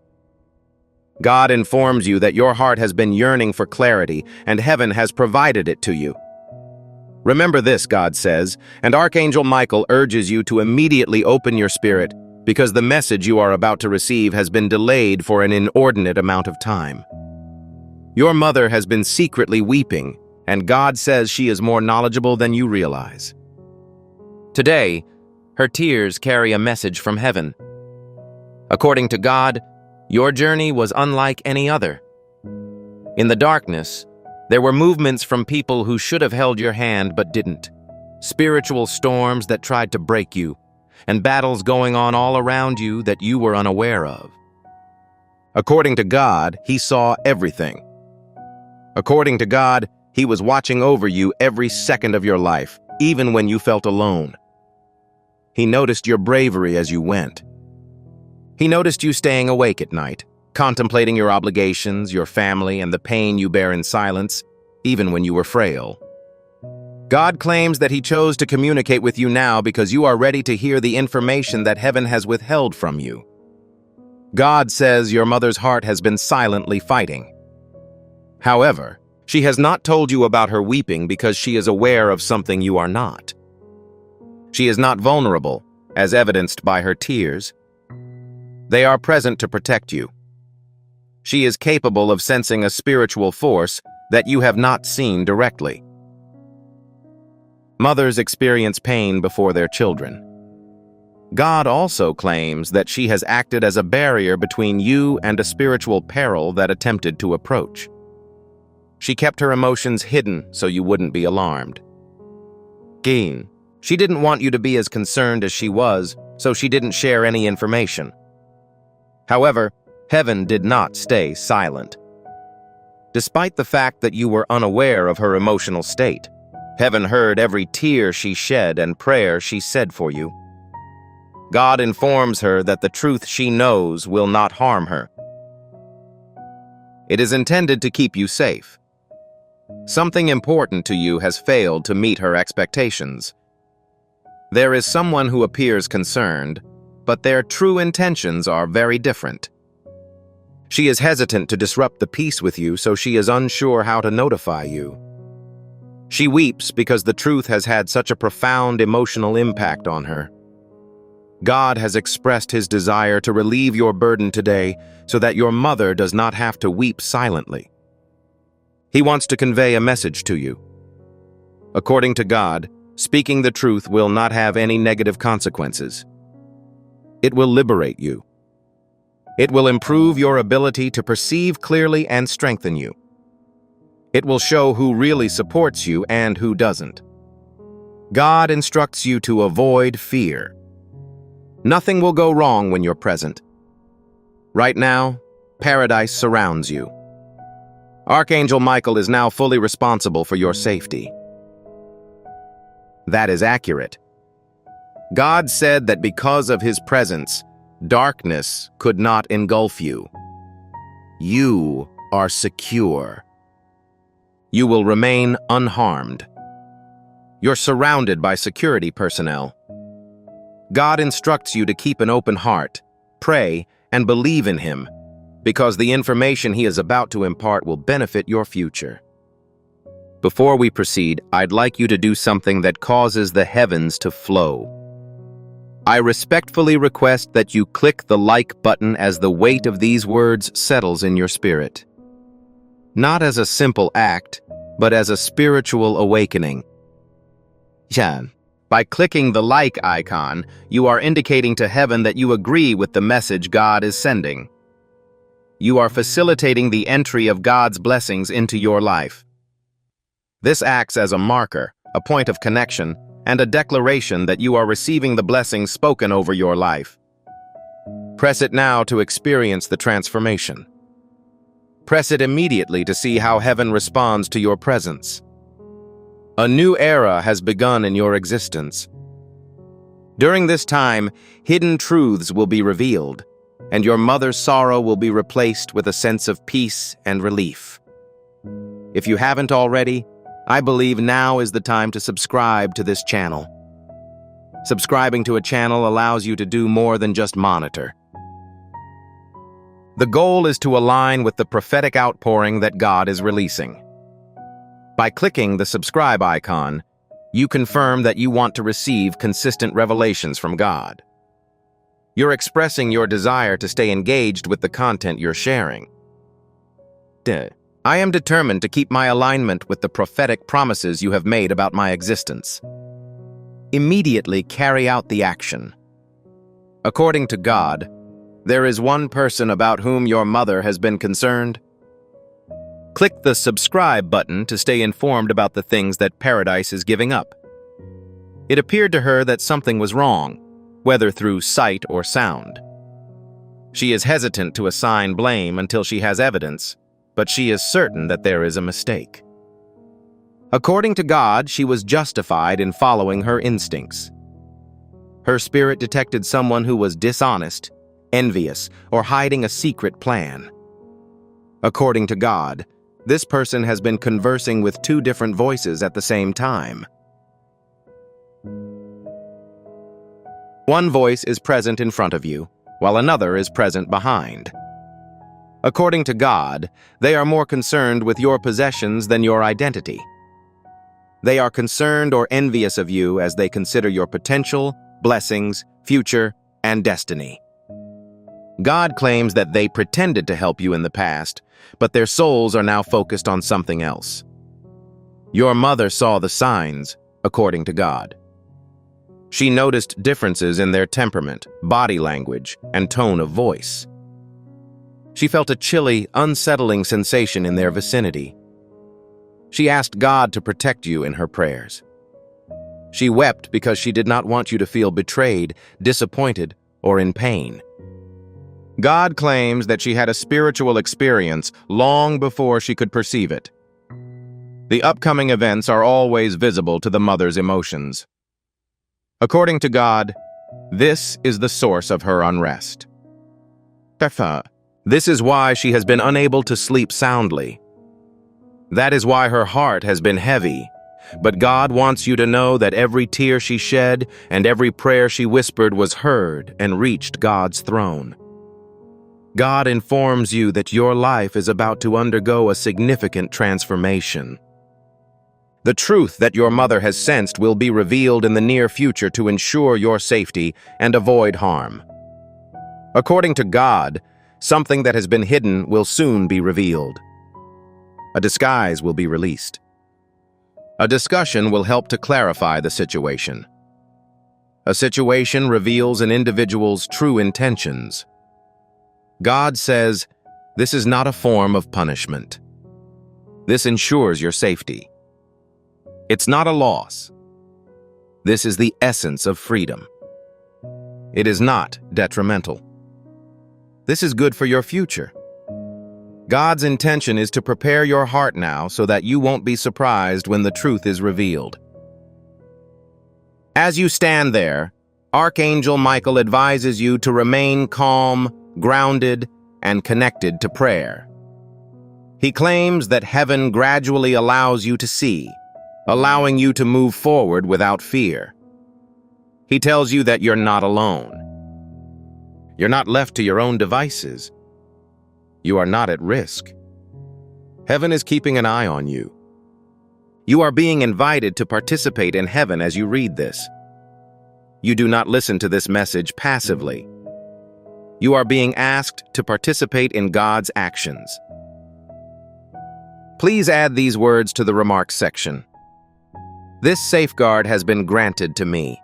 God informs you that your heart has been yearning for clarity, and heaven has provided it to you. Remember this, God says, and Archangel Michael urges you to immediately open your spirit, because the message you are about to receive has been delayed for an inordinate amount of time. Your mother has been secretly weeping, and God says she is more knowledgeable than you realize. Today, her tears carry a message from heaven. According to God, your journey was unlike any other. In the darkness, there were movements from people who should have held your hand but didn't, spiritual storms that tried to break you, and battles going on all around you that you were unaware of. According to God, he saw everything. According to God, he was watching over you every second of your life, even when you felt alone. He noticed your bravery as you went. He noticed you staying awake at night, contemplating your obligations, your family, and the pain you bear in silence, even when you were frail. God claims that he chose to communicate with you now because you are ready to hear the information that heaven has withheld from you. God says your mother's heart has been silently fighting. However, she has not told you about her weeping because she is aware of something you are not. She is not vulnerable, as evidenced by her tears. They are present to protect you. She is capable of sensing a spiritual force that you have not seen directly. Mothers experience pain before their children. God also claims that she has acted as a barrier between you and a spiritual peril that attempted to approach. She kept her emotions hidden so you wouldn't be alarmed. Gain. She didn't want you to be as concerned as she was, so she didn't share any information. However, heaven did not stay silent. Despite the fact that you were unaware of her emotional state, heaven heard every tear she shed and prayer she said for you. God informs her that the truth she knows will not harm her. It is intended to keep you safe. Something important to you has failed to meet her expectations. There is someone who appears concerned, but their true intentions are very different. She is hesitant to disrupt the peace with you, so she is unsure how to notify you. She weeps because the truth has had such a profound emotional impact on her. God has expressed his desire to relieve your burden today so that your mother does not have to weep silently. He wants to convey a message to you. According to God, speaking the truth will not have any negative consequences. It will liberate you. It will improve your ability to perceive clearly and strengthen you. It will show who really supports you and who doesn't. God instructs you to avoid fear. Nothing will go wrong when you're present. Right now, paradise surrounds you. Archangel Michael is now fully responsible for your safety. That is accurate. God said that because of his presence, darkness could not engulf you. You are secure. You will remain unharmed. You're surrounded by security personnel. God instructs you to keep an open heart, pray, and believe in him, because the information he is about to impart will benefit your future. Before we proceed, I'd like you to do something that causes the heavens to flow. I respectfully request that you click the like button as the weight of these words settles in your spirit. Not as a simple act, but as a spiritual awakening. By clicking the like icon, you are indicating to heaven that you agree with the message God is sending. You are facilitating the entry of God's blessings into your life. This acts as a marker, a point of connection, and a declaration that you are receiving the blessings spoken over your life. Press it now to experience the transformation. Press it immediately to see how heaven responds to your presence. A new era has begun in your existence. During this time, hidden truths will be revealed, and your mother's sorrow will be replaced with a sense of peace and relief. If you haven't already, I believe now is the time to subscribe to this channel. Subscribing to a channel allows you to do more than just monitor. The goal is to align with the prophetic outpouring that God is releasing. By clicking the subscribe icon, you confirm that you want to receive consistent revelations from God. You're expressing your desire to stay engaged with the content you're sharing. I am determined to keep my alignment with the prophetic promises you have made about my existence. Immediately carry out the action. According to God, there is one person about whom your mother has been concerned. Click the subscribe button to stay informed about the things that Paradise is giving up. It appeared to her that something was wrong, whether through sight or sound. She is hesitant to assign blame until she has evidence, but she is certain that there is a mistake. According to God, she was justified in following her instincts. Her spirit detected someone who was dishonest, envious, or hiding a secret plan. According to God, this person has been conversing with two different voices at the same time. One voice is present in front of you, while another is present behind. According to God, they are more concerned with your possessions than your identity. They are concerned or envious of you as they consider your potential, blessings, future, and destiny. God claims that they pretended to help you in the past, but their souls are now focused on something else. Your mother saw the signs, according to God. She noticed differences in their temperament, body language, and tone of voice. She felt a chilly, unsettling sensation in their vicinity. She asked God to protect you in her prayers. She wept because she did not want you to feel betrayed, disappointed, or in pain. God claims that she had a spiritual experience long before she could perceive it. The upcoming events are always visible to the mother's emotions. According to God, this is the source of her unrest. This is why she has been unable to sleep soundly. That is why her heart has been heavy. But God wants you to know that every tear she shed and every prayer she whispered was heard and reached God's throne. God informs you that your life is about to undergo a significant transformation. The truth that your mother has sensed will be revealed in the near future to ensure your safety and avoid harm. According to God, something that has been hidden will soon be revealed. A disguise will be released. A discussion will help to clarify the situation. A situation reveals an individual's true intentions. God says, this is not a form of punishment. This ensures your safety. It's not a loss. This is the essence of freedom. It is not detrimental. This is good for your future. God's intention is to prepare your heart now so that you won't be surprised when the truth is revealed. As you stand there, Archangel Michael advises you to remain calm, grounded, and connected to prayer. He claims that heaven gradually allows you to see, allowing you to move forward without fear. He tells you that you're not alone. You're not left to your own devices. You are not at risk. Heaven is keeping an eye on you. You are being invited to participate in heaven as you read this. You do not listen to this message passively. You are being asked to participate in God's actions. Please add these words to the remarks section. This safeguard has been granted to me.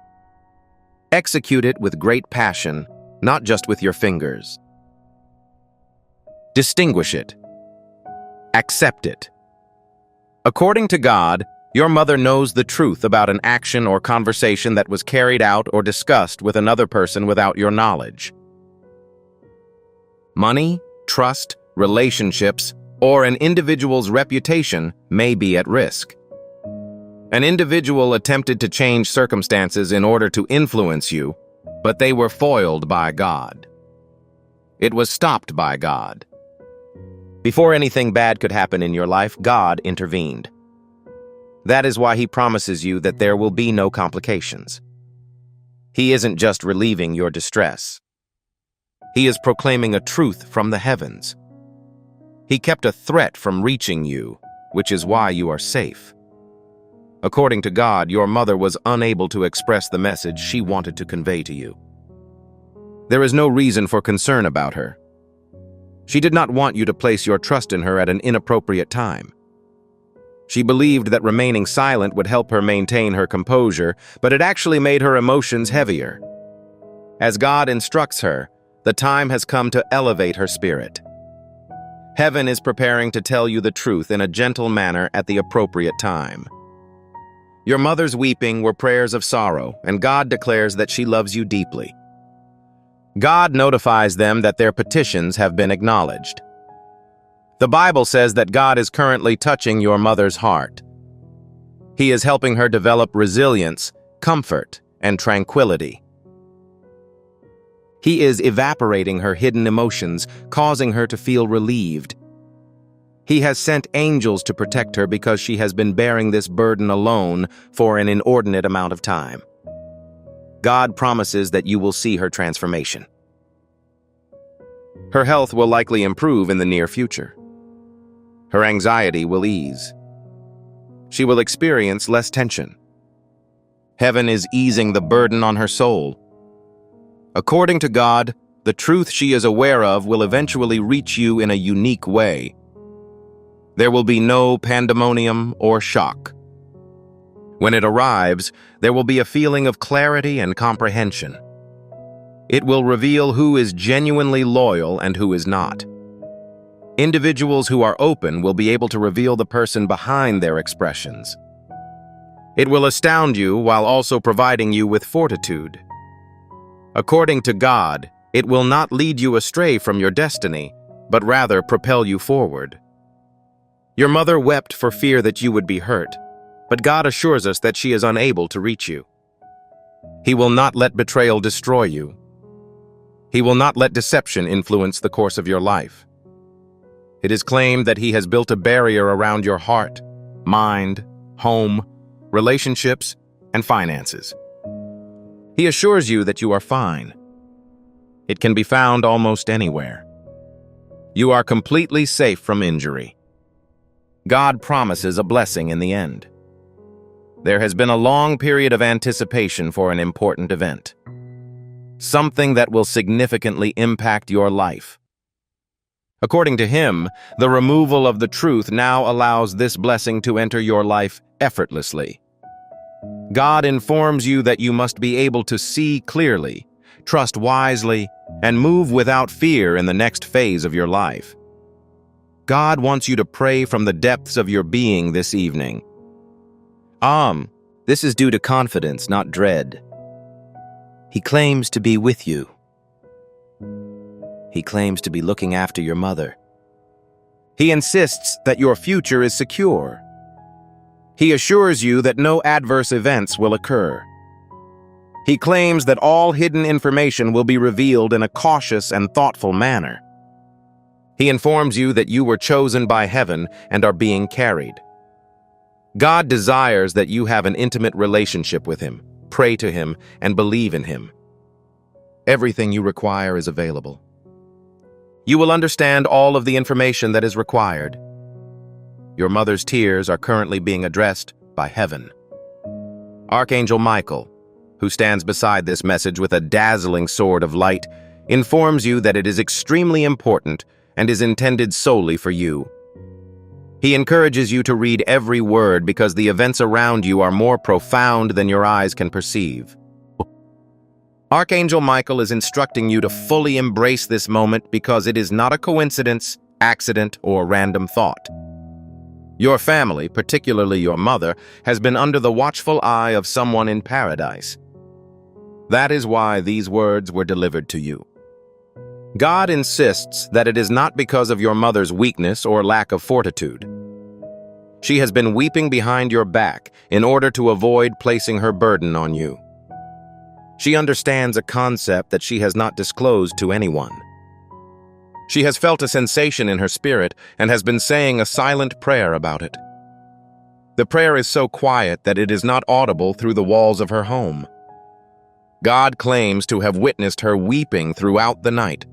Execute it with great passion, not just with your fingers. Distinguish it. Accept it. According to God, your mother knows the truth about an action or conversation that was carried out or discussed with another person without your knowledge. Money, trust, relationships, or an individual's reputation may be at risk. An individual attempted to change circumstances in order to influence you, but they were foiled by God. It was stopped by God. Before anything bad could happen in your life, God intervened. That is why He promises you that there will be no complications. He isn't just relieving your distress. He is proclaiming a truth from the heavens. He kept a threat from reaching you, which is why you are safe. According to God, your mother was unable to express the message she wanted to convey to you. There is no reason for concern about her. She did not want you to place your trust in her at an inappropriate time. She believed that remaining silent would help her maintain her composure, but it actually made her emotions heavier. As God instructs her, the time has come to elevate her spirit. Heaven is preparing to tell you the truth in a gentle manner at the appropriate time. Your mother's weeping were prayers of sorrow, and God declares that she loves you deeply. God notifies them that their petitions have been acknowledged. The Bible says that God is currently touching your mother's heart. He is helping her develop resilience, comfort, and tranquility. He is evaporating her hidden emotions, causing her to feel relieved. He has sent angels to protect her because she has been bearing this burden alone for an inordinate amount of time. God promises that you will see her transformation. Her health will likely improve in the near future. Her anxiety will ease. She will experience less tension. Heaven is easing the burden on her soul. According to God, the truth she is aware of will eventually reach you in a unique way. There will be no pandemonium or shock. When it arrives, there will be a feeling of clarity and comprehension. It will reveal who is genuinely loyal and who is not. Individuals who are open will be able to reveal the person behind their expressions. It will astound you while also providing you with fortitude. According to God, it will not lead you astray from your destiny, but rather propel you forward. Your mother wept for fear that you would be hurt, but God assures us that she is unable to reach you. He will not let betrayal destroy you. He will not let deception influence the course of your life. It is claimed that He has built a barrier around your heart, mind, home, relationships, and finances. He assures you that you are fine. It can be found almost anywhere. You are completely safe from injury. God promises a blessing in the end. There has been a long period of anticipation for an important event. Something that will significantly impact your life. According to Him, the removal of the truth now allows this blessing to enter your life effortlessly. God informs you that you must be able to see clearly, trust wisely, and move without fear in the next phase of your life. God wants you to pray from the depths of your being this evening. This is due to confidence, not dread. He claims to be with you. He claims to be looking after your mother. He insists that your future is secure. He assures you that no adverse events will occur. He claims that all hidden information will be revealed in a cautious and thoughtful manner. He informs you that you were chosen by heaven and are being carried. God desires that you have an intimate relationship with Him, pray to Him, and believe in Him. Everything you require is available. You will understand all of the information that is required. Your mother's tears are currently being addressed by heaven. Archangel Michael, who stands beside this message with a dazzling sword of light, informs you that it is extremely important and is intended solely for you. He encourages you to read every word because the events around you are more profound than your eyes can perceive. Archangel Michael is instructing you to fully embrace this moment because it is not a coincidence, accident, or random thought. Your family, particularly your mother, has been under the watchful eye of someone in paradise. That is why these words were delivered to you. God insists that it is not because of your mother's weakness or lack of fortitude. She has been weeping behind your back in order to avoid placing her burden on you. She understands a concept that she has not disclosed to anyone. She has felt a sensation in her spirit and has been saying a silent prayer about it. The prayer is so quiet that it is not audible through the walls of her home. God claims to have witnessed her weeping throughout the night.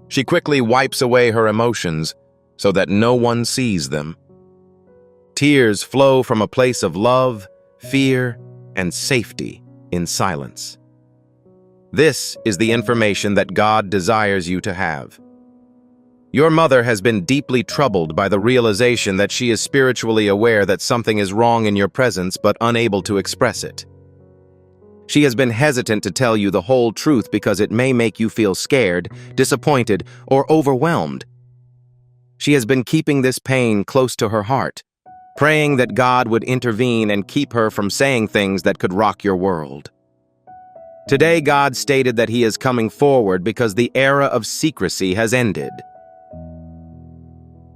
She quickly wipes away her emotions so that no one sees them. Tears flow from a place of love, fear, and safety in silence. This is the information that God desires you to have. Your mother has been deeply troubled by the realization that she is spiritually aware that something is wrong in your presence but unable to express it. She has been hesitant to tell you the whole truth because it may make you feel scared, disappointed, or overwhelmed. She has been keeping this pain close to her heart, praying that God would intervene and keep her from saying things that could rock your world. Today, God stated that He is coming forward because the era of secrecy has ended.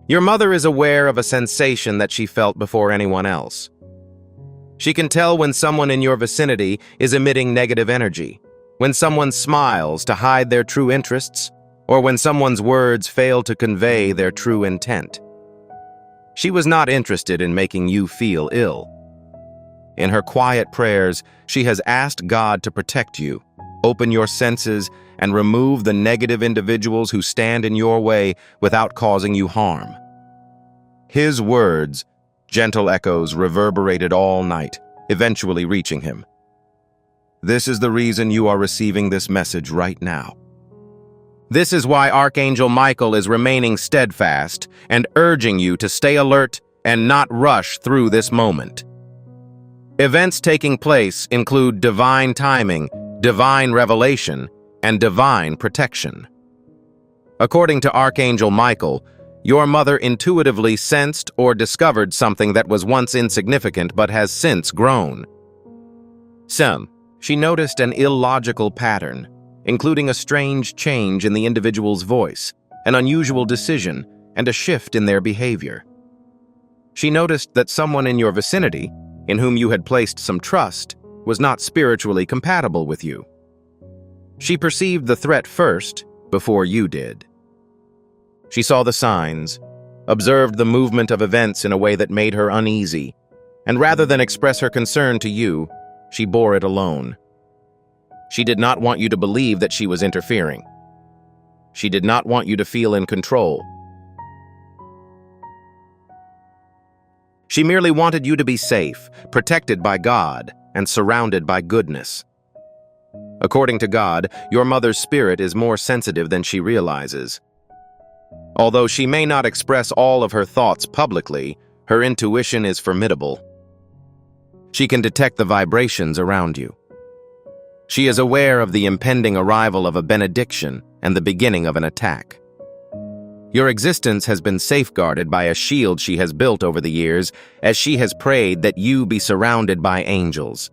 Your mother is aware of a sensation that she felt before anyone else. She can tell when someone in your vicinity is emitting negative energy, when someone smiles to hide their true interests, or when someone's words fail to convey their true intent. She was not interested in making you feel ill. In her quiet prayers, she has asked God to protect you, open your senses, and remove the negative individuals who stand in your way without causing you harm. His words, gentle echoes, reverberated all night, eventually reaching him. This is the reason you are receiving this message right now. This is why Archangel Michael is remaining steadfast and urging you to stay alert and not rush through this moment. Events taking place include divine timing, divine revelation, and divine protection. According to Archangel Michael, your mother intuitively sensed or discovered something that was once insignificant but has since grown. She noticed an illogical pattern, including a strange change in the individual's voice, an unusual decision, and a shift in their behavior. She noticed that someone in your vicinity, in whom you had placed some trust, was not spiritually compatible with you. She perceived the threat first, before you did. She saw the signs, observed the movement of events in a way that made her uneasy, and rather than express her concern to you, she bore it alone. She did not want you to believe that she was interfering. She did not want you to feel in control. She merely wanted you to be safe, protected by God, and surrounded by goodness. According to God, your mother's spirit is more sensitive than she realizes. Although she may not express all of her thoughts publicly, her intuition is formidable. She can detect the vibrations around you. She is aware of the impending arrival of a benediction and the beginning of an attack. Your existence has been safeguarded by a shield she has built over the years, as she has prayed that you be surrounded by angels.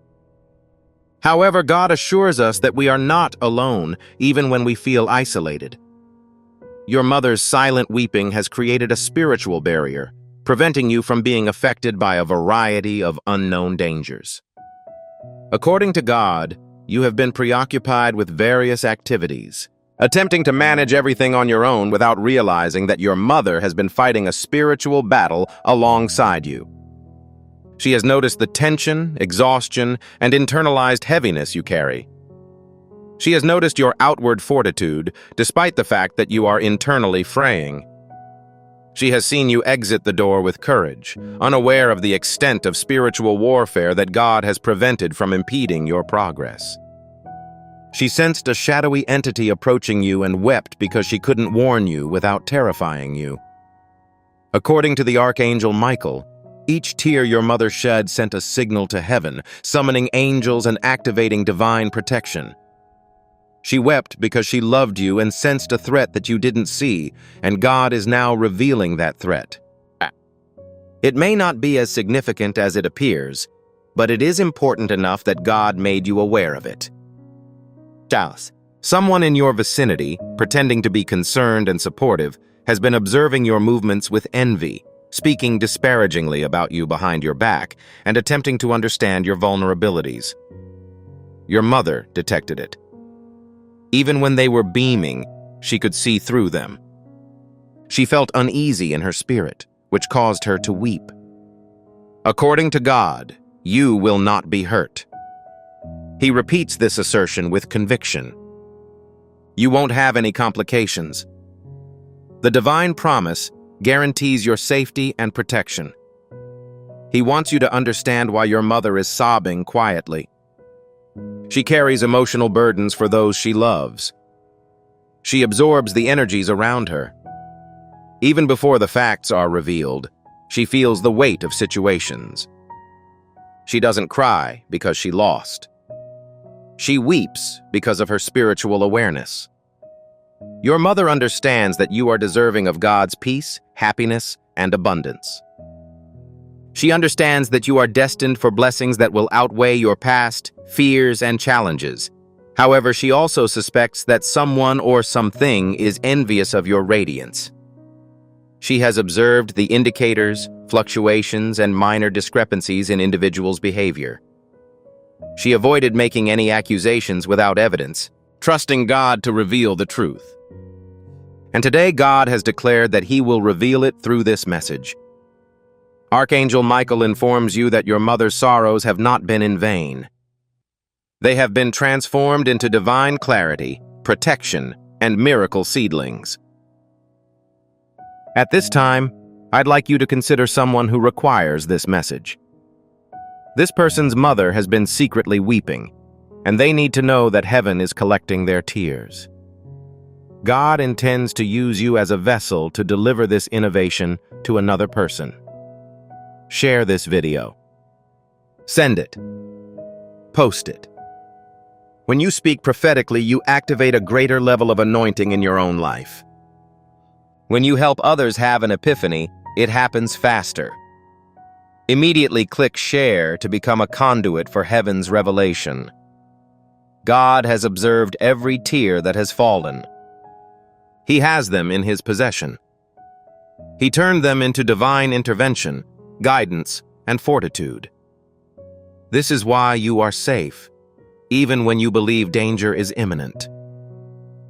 However, God assures us that we are not alone, even when we feel isolated. Your mother's silent weeping has created a spiritual barrier, preventing you from being affected by a variety of unknown dangers. According to God, you have been preoccupied with various activities, attempting to manage everything on your own without realizing that your mother has been fighting a spiritual battle alongside you. She has noticed the tension, exhaustion, and internalized heaviness you carry. She has noticed your outward fortitude, despite the fact that you are internally fraying. She has seen you exit the door with courage, unaware of the extent of spiritual warfare that God has prevented from impeding your progress. She sensed a shadowy entity approaching you and wept because she couldn't warn you without terrifying you. According to the Archangel Michael, each tear your mother shed sent a signal to heaven, summoning angels and activating divine protection. She wept because she loved you and sensed a threat that you didn't see, and God is now revealing that threat. It may not be as significant as it appears, but it is important enough that God made you aware of it. Someone in your vicinity, pretending to be concerned and supportive, has been observing your movements with envy, speaking disparagingly about you behind your back and attempting to understand your vulnerabilities. Your mother detected it. Even when they were beaming, she could see through them. She felt uneasy in her spirit, which caused her to weep. According to God, you will not be hurt. He repeats this assertion with conviction. You won't have any complications. The divine promise guarantees your safety and protection. He wants you to understand why your mother is sobbing quietly. She carries emotional burdens for those she loves. She absorbs the energies around her. Even before the facts are revealed, she feels the weight of situations. She doesn't cry because she lost. She weeps because of her spiritual awareness. Your mother understands that you are deserving of God's peace, happiness, and abundance. She understands that you are destined for blessings that will outweigh your past, fears, and challenges. However, she also suspects that someone or something is envious of your radiance. She has observed the indicators, fluctuations, and minor discrepancies in individuals' behavior. She avoided making any accusations without evidence, trusting God to reveal the truth. And today God has declared that He will reveal it through this message. Archangel Michael informs you that your mother's sorrows have not been in vain. They have been transformed into divine clarity, protection, and miracle seedlings. At this time, I'd like you to consider someone who requires this message. This person's mother has been secretly weeping, and they need to know that heaven is collecting their tears. God intends to use you as a vessel to deliver this innovation to another person. Share this video. Send it. Post it. When you speak prophetically, you activate a greater level of anointing in your own life. When you help others have an epiphany, it happens faster. Immediately click share to become a conduit for heaven's revelation. God has observed every tear that has fallen. He has them in His possession. He turned them into divine intervention, guidance, and fortitude. This is why you are safe, even when you believe danger is imminent.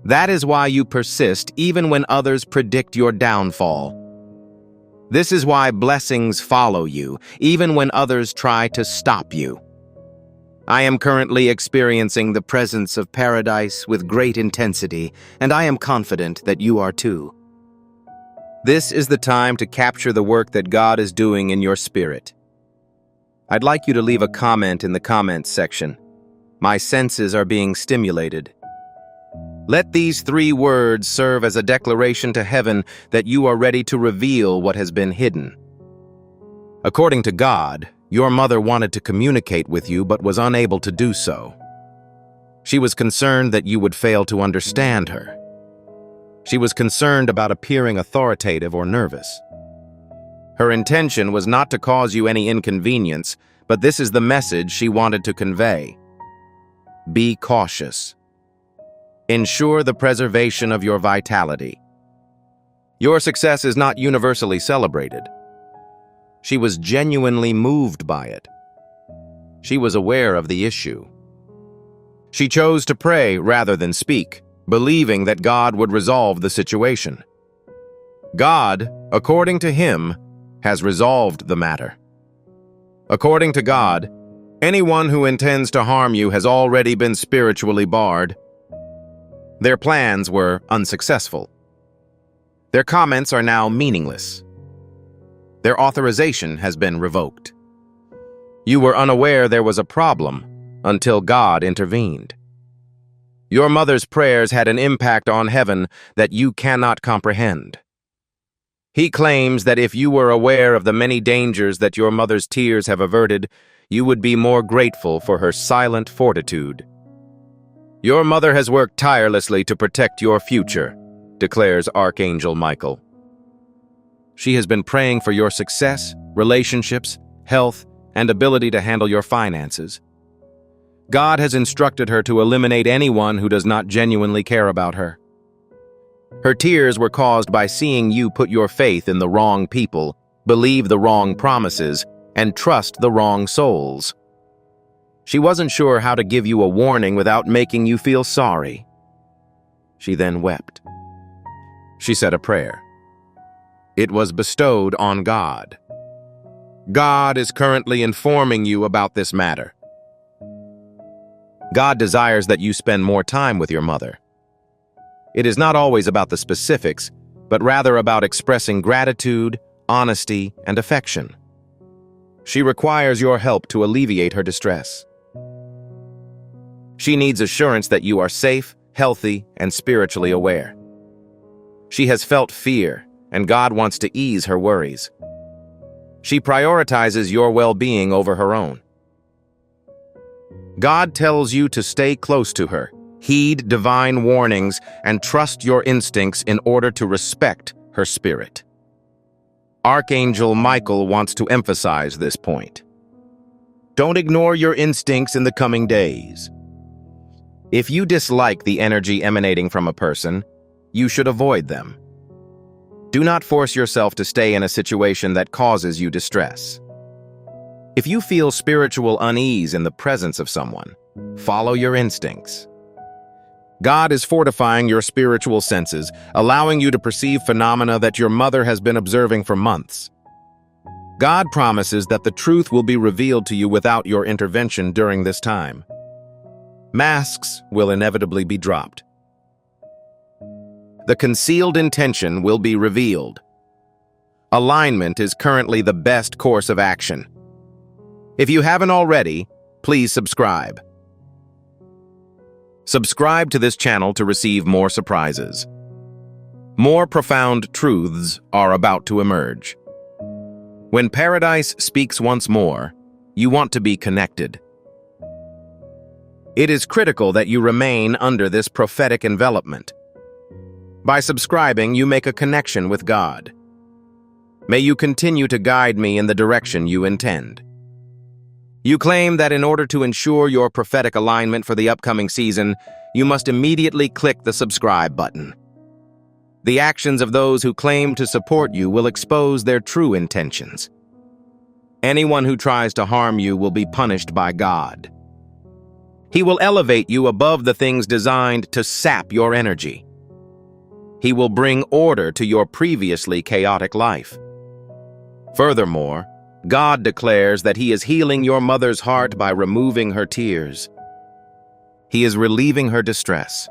That is why you persist even when others predict your downfall. This is why blessings follow you, even when others try to stop you. I am currently experiencing the presence of paradise with great intensity, and I am confident that you are too. This is the time to capture the work that God is doing in your spirit. I'd like you to leave a comment in the comments section. My senses are being stimulated. Let these 3 words serve as a declaration to heaven that you are ready to reveal what has been hidden. According to God, your mother wanted to communicate with you but was unable to do so. She was concerned that you would fail to understand her. She was concerned about appearing authoritative or nervous. Her intention was not to cause you any inconvenience, but this is the message she wanted to convey. Be cautious. Ensure the preservation of your vitality. Your success is not universally celebrated. She was genuinely moved by it. She was aware of the issue. She chose to pray rather than speak, believing that God would resolve the situation. God, according to Him, has resolved the matter. According to God, anyone who intends to harm you has already been spiritually barred. Their plans were unsuccessful. Their comments are now meaningless. Their authorization has been revoked. You were unaware there was a problem until God intervened. Your mother's prayers had an impact on heaven that you cannot comprehend. He claims that if you were aware of the many dangers that your mother's tears have averted, you would be more grateful for her silent fortitude. Your mother has worked tirelessly to protect your future, declares Archangel Michael. She has been praying for your success, relationships, health, and ability to handle your finances. God has instructed her to eliminate anyone who does not genuinely care about her. Her tears were caused by seeing you put your faith in the wrong people believe the wrong promises, and trust the wrong souls. She wasn't sure how to give you a warning without making you feel sorry. She then wept. She said a prayer. It was bestowed on God. God is currently informing you about this matter. God desires that you spend more time with your mother. It is not always about the specifics, but rather about expressing gratitude, honesty, and affection. She requires your help to alleviate her distress. She needs assurance that you are safe, healthy, and spiritually aware. She has felt fear, and God wants to ease her worries. She prioritizes your well-being over her own. God tells you to stay close to her, heed divine warnings, and trust your instincts in order to respect her spirit. Archangel Michael wants to emphasize this point. Don't ignore your instincts in the coming days. If you dislike the energy emanating from a person, you should avoid them. Do not force yourself to stay in a situation that causes you distress. If you feel spiritual unease in the presence of someone, follow your instincts. God is fortifying your spiritual senses, allowing you to perceive phenomena that your mother has been observing for months. God promises that the truth will be revealed to you without your intervention during this time. Masks will inevitably be dropped. The concealed intention will be revealed. Alignment is currently the best course of action. If you haven't already, please subscribe. Subscribe to this channel to receive more surprises. More profound truths are about to emerge. When paradise speaks once more, you want to be connected. It is critical that you remain under this prophetic envelopment. By subscribing, you make a connection with God. May you continue to guide me in the direction you intend. You claim that in order to ensure your prophetic alignment for the upcoming season, you must immediately click the subscribe button. The actions of those who claim to support you will expose their true intentions. Anyone who tries to harm you will be punished by God. He will elevate you above the things designed to sap your energy. He will bring order to your previously chaotic life. Furthermore, God declares that He is healing your mother's heart by removing her tears. He is relieving her distress.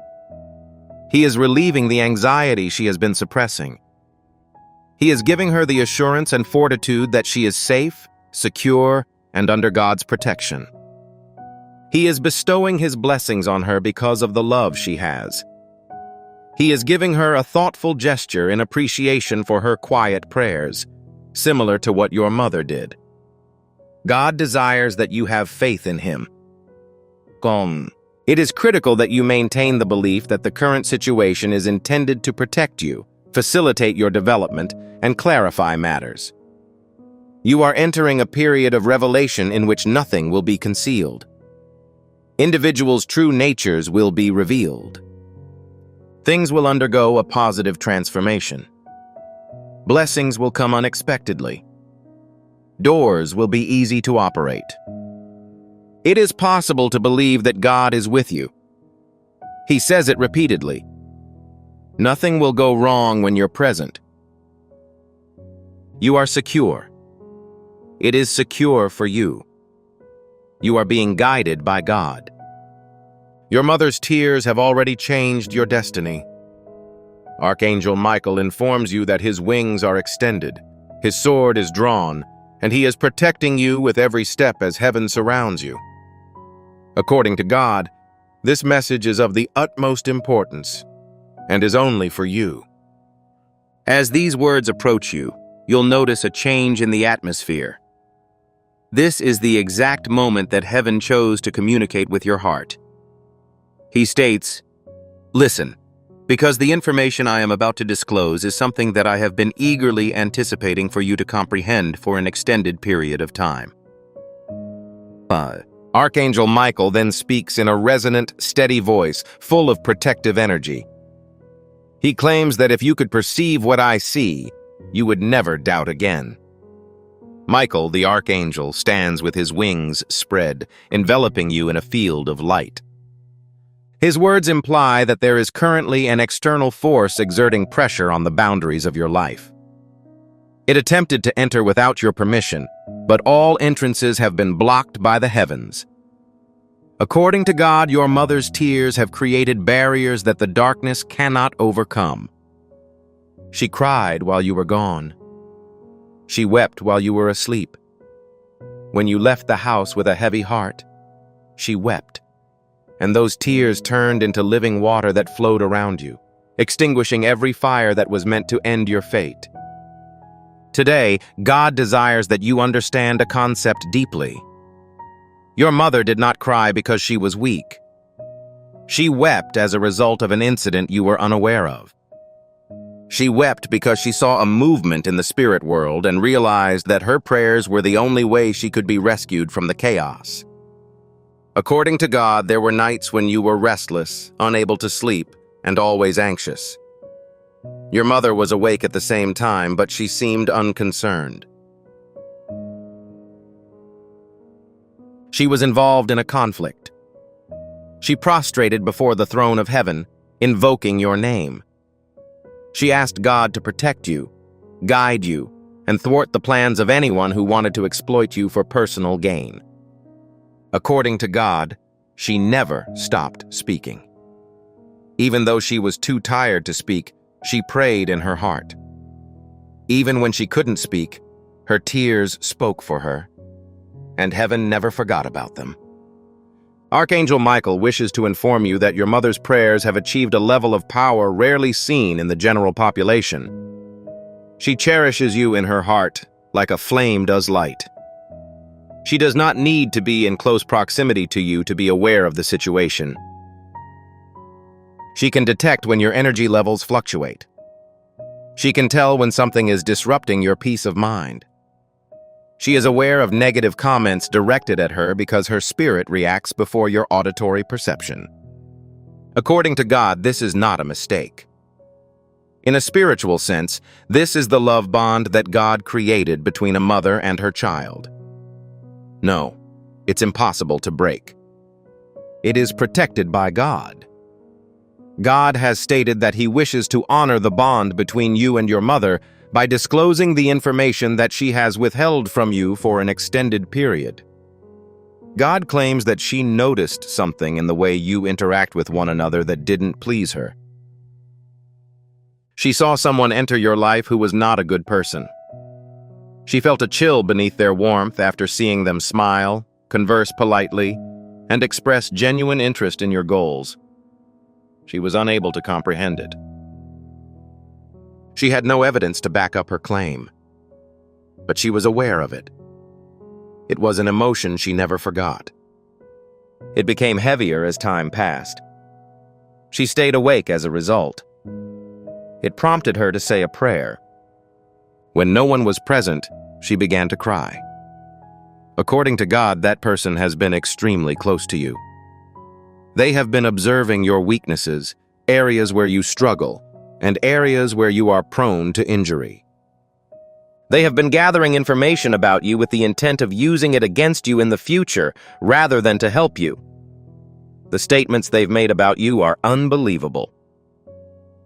He is relieving the anxiety she has been suppressing. He is giving her the assurance and fortitude that she is safe, secure, and under God's protection. He is bestowing His blessings on her because of the love she has. He is giving her a thoughtful gesture in appreciation for her quiet prayers, similar to what your mother did. God desires that you have faith in Him. It is critical that you maintain the belief that the current situation is intended to protect you, facilitate your development, and clarify matters. You are entering a period of revelation in which nothing will be concealed. Individuals' true natures will be revealed. Things will undergo a positive transformation. Blessings will come unexpectedly. Doors will be easy to operate. It is possible to believe that God is with you. He says it repeatedly. Nothing will go wrong when you're present. You are secure. It is secure for you. You are being guided by God. Your mother's tears have already changed your destiny. Archangel Michael informs you that his wings are extended, his sword is drawn, and he is protecting you with every step as heaven surrounds you. According to God, this message is of the utmost importance and is only for you. As these words approach you, you'll notice a change in the atmosphere. This is the exact moment that heaven chose to communicate with your heart. He states, "Listen, because the information I am about to disclose is something that I have been eagerly anticipating for you to comprehend for an extended period of time." Archangel Michael then speaks in a resonant, steady voice, full of protective energy. He claims that if you could perceive what I see, you would never doubt again. Michael, the Archangel, stands with his wings spread, enveloping you in a field of light. His words imply that there is currently an external force exerting pressure on the boundaries of your life. It attempted to enter without your permission, but all entrances have been blocked by the heavens. According to God, your mother's tears have created barriers that the darkness cannot overcome. She cried while you were gone. She wept while you were asleep. When you left the house with a heavy heart, she wept, and those tears turned into living water that flowed around you, extinguishing every fire that was meant to end your fate. Today, God desires that you understand a concept deeply. Your mother did not cry because she was weak. She wept as a result of an incident you were unaware of. She wept because she saw a movement in the spirit world and realized that her prayers were the only way she could be rescued from the chaos. According to God, there were nights when you were restless, unable to sleep, and always anxious. Your mother was awake at the same time, but she seemed unconcerned. She was involved in a conflict. She prostrated before the throne of heaven, invoking your name. She asked God to protect you, guide you, and thwart the plans of anyone who wanted to exploit you for personal gain. According to God, she never stopped speaking. Even though she was too tired to speak, she prayed in her heart. Even when she couldn't speak, her tears spoke for her, and heaven never forgot about them. Archangel Michael wishes to inform you that your mother's prayers have achieved a level of power rarely seen in the general population. She cherishes you in her heart like a flame does light. She does not need to be in close proximity to you to be aware of the situation. She can detect when your energy levels fluctuate. She can tell when something is disrupting your peace of mind. She is aware of negative comments directed at her because her spirit reacts before your auditory perception. According to God, this is not a mistake. In a spiritual sense, this is the love bond that God created between a mother and her child. No, it's impossible to break. It is protected by God. God has stated that He wishes to honor the bond between you and your mother by disclosing the information that she has withheld from you for an extended period. God claims that she noticed something in the way you interact with one another that didn't please her. She saw someone enter your life who was not a good person. She felt a chill beneath their warmth after seeing them smile, converse politely, and express genuine interest in your goals. She was unable to comprehend it. She had no evidence to back up her claim, but she was aware of it. It was an emotion she never forgot. It became heavier as time passed. She stayed awake as a result. It prompted her to say a prayer. When no one was present, she began to cry. According to God, that person has been extremely close to you. They have been observing your weaknesses, areas where you struggle, and areas where you are prone to injury. They have been gathering information about you with the intent of using it against you in the future rather than to help you. The statements they've made about you are unbelievable.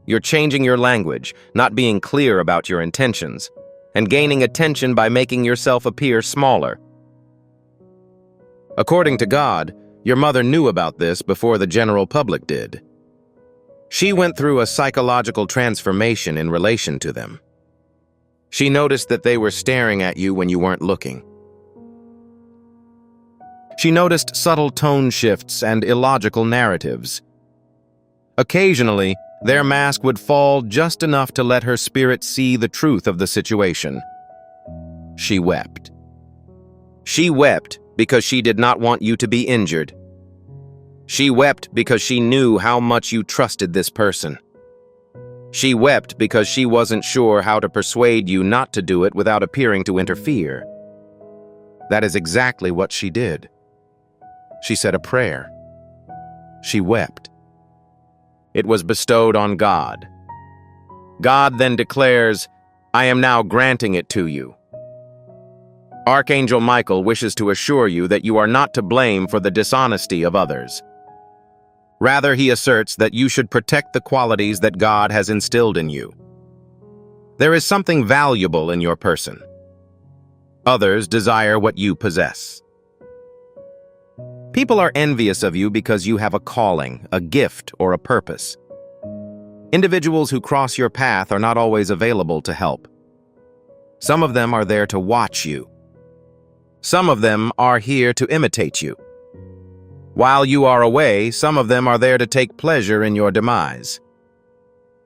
You're changing your language, not being clear about your intentions, and gaining attention by making yourself appear smaller. According to God, your mother knew about this before the general public did. She went through a psychological transformation in relation to them. She noticed that they were staring at you when you weren't looking. She noticed subtle tone shifts and illogical narratives. Occasionally, their mask would fall just enough to let her spirit see the truth of the situation. She wept. She wept because she did not want you to be injured. She wept because she knew how much you trusted this person. She wept because she wasn't sure how to persuade you not to do it without appearing to interfere. That is exactly what she did. She said a prayer. She wept. It was bestowed on God. God then declares, "I am now granting it to you." Archangel Michael wishes to assure you that you are not to blame for the dishonesty of others. Rather, he asserts that you should protect the qualities that God has instilled in you. There is something valuable in your person. Others desire what you possess. People are envious of you because you have a calling, a gift, or a purpose. Individuals who cross your path are not always available to help. Some of them are there to watch you. Some of them are here to imitate you. While you are away, some of them are there to take pleasure in your demise.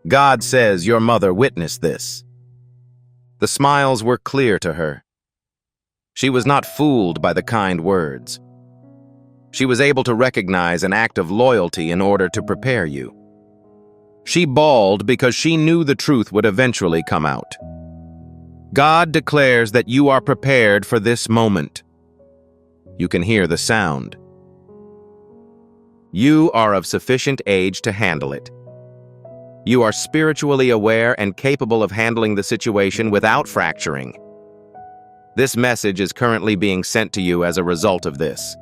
God says your mother witnessed this. The smiles were clear to her. She was not fooled by the kind words. She was able to recognize an act of loyalty in order to prepare you. She bawled because she knew the truth would eventually come out. God declares that you are prepared for this moment. You can hear the sound. You are of sufficient age to handle it. You are spiritually aware and capable of handling the situation without fracturing. This message is currently being sent to you as a result of this.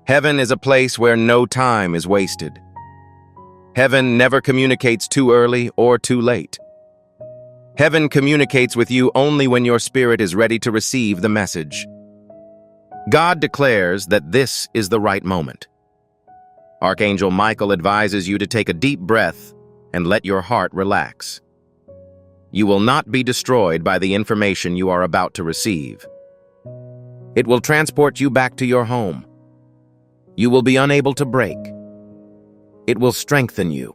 Heaven is a place where no time is wasted. Heaven never communicates too early or too late. Heaven communicates with you only when your spirit is ready to receive the message. God declares that this is the right moment. Archangel Michael advises you to take a deep breath and let your heart relax. You will not be destroyed by the information you are about to receive. It will transport you back to your home. You will be unable to break. It will strengthen you.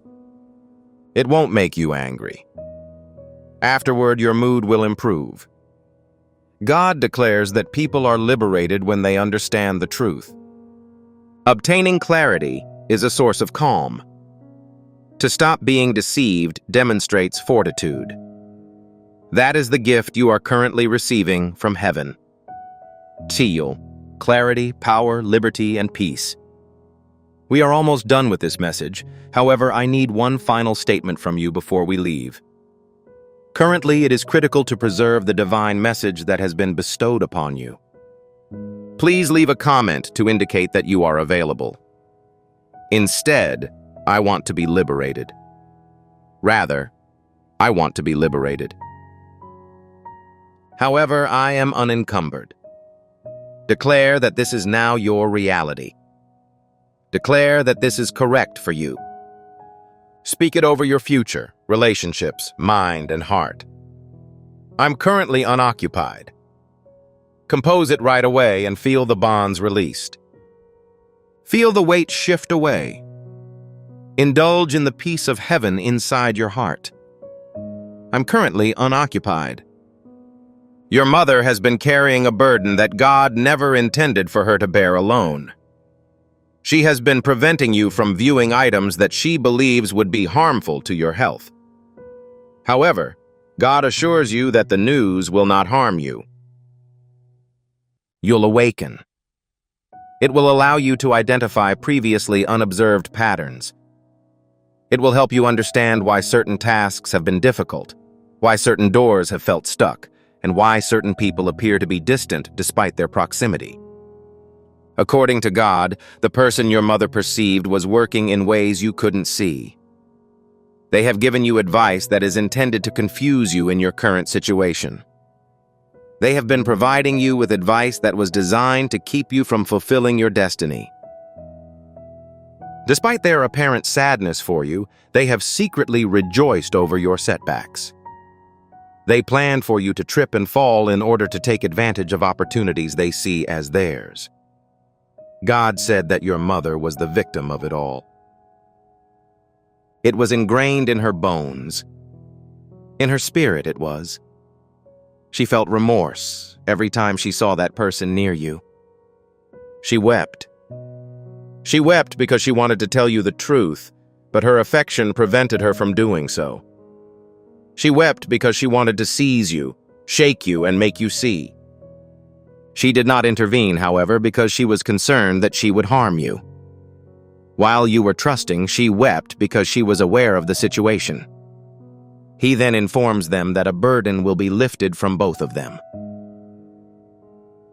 It won't make you angry. Afterward, your mood will improve. God declares that people are liberated when they understand the truth. Obtaining clarity is a source of calm. To stop being deceived demonstrates fortitude. That is the gift you are currently receiving from heaven. Teal, clarity, power, liberty, and peace. We are almost done with this message. However, I need one final statement from you before we leave. Currently, it is critical to preserve the divine message that has been bestowed upon you. Please leave a comment to indicate that you are available. Instead, I want to be liberated. Rather, I want to be liberated. However, I am unencumbered. Declare that this is now your reality. Declare that this is correct for you. Speak it over your future, relationships, mind, and heart. I'm currently unoccupied. Compose it right away and feel the bonds released. Feel the weight shift away. Indulge in the peace of heaven inside your heart. I'm currently unoccupied. Your mother has been carrying a burden that God never intended for her to bear alone. She has been preventing you from viewing items that she believes would be harmful to your health. However, God assures you that the news will not harm you. You'll awaken. It will allow you to identify previously unobserved patterns. It will help you understand why certain tasks have been difficult, why certain doors have felt stuck, and why certain people appear to be distant despite their proximity. According to God, the person your mother perceived was working in ways you couldn't see. They have given you advice that is intended to confuse you in your current situation. They have been providing you with advice that was designed to keep you from fulfilling your destiny. Despite their apparent sadness for you, they have secretly rejoiced over your setbacks. They planned for you to trip and fall in order to take advantage of opportunities they see as theirs. God said that your mother was the victim of it all. It was ingrained in her bones. In her spirit, it was. She felt remorse every time she saw that person near you. She wept. She wept because she wanted to tell you the truth, but her affection prevented her from doing so. She wept because she wanted to seize you, shake you, and make you see. She did not intervene, however, because she was concerned that she would harm you. While you were trusting, she wept because she was aware of the situation. He then informs them that a burden will be lifted from both of them.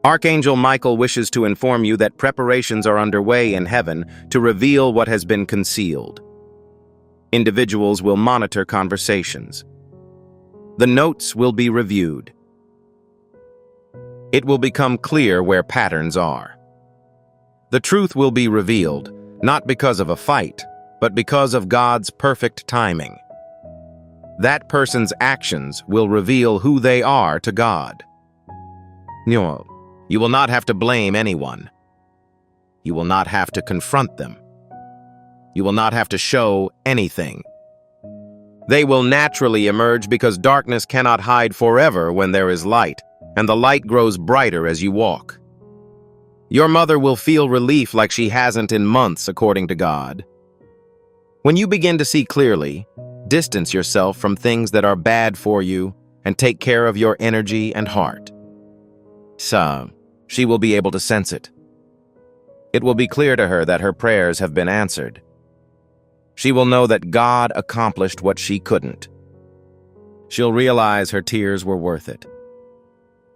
Archangel Michael wishes to inform you that preparations are underway in heaven to reveal what has been concealed. Individuals will monitor conversations. The notes will be reviewed. It will become clear where patterns are. The truth will be revealed, not because of a fight, but because of God's perfect timing. That person's actions will reveal who they are to God. No, you will not have to blame anyone. You will not have to confront them. You will not have to show anything. They will naturally emerge because darkness cannot hide forever when there is light, and the light grows brighter as you walk. Your mother will feel relief like she hasn't in months, according to God. When you begin to see clearly, distance yourself from things that are bad for you and take care of your energy and heart. So, she will be able to sense it. It will be clear to her that her prayers have been answered. She will know that God accomplished what she couldn't. She'll realize her tears were worth it.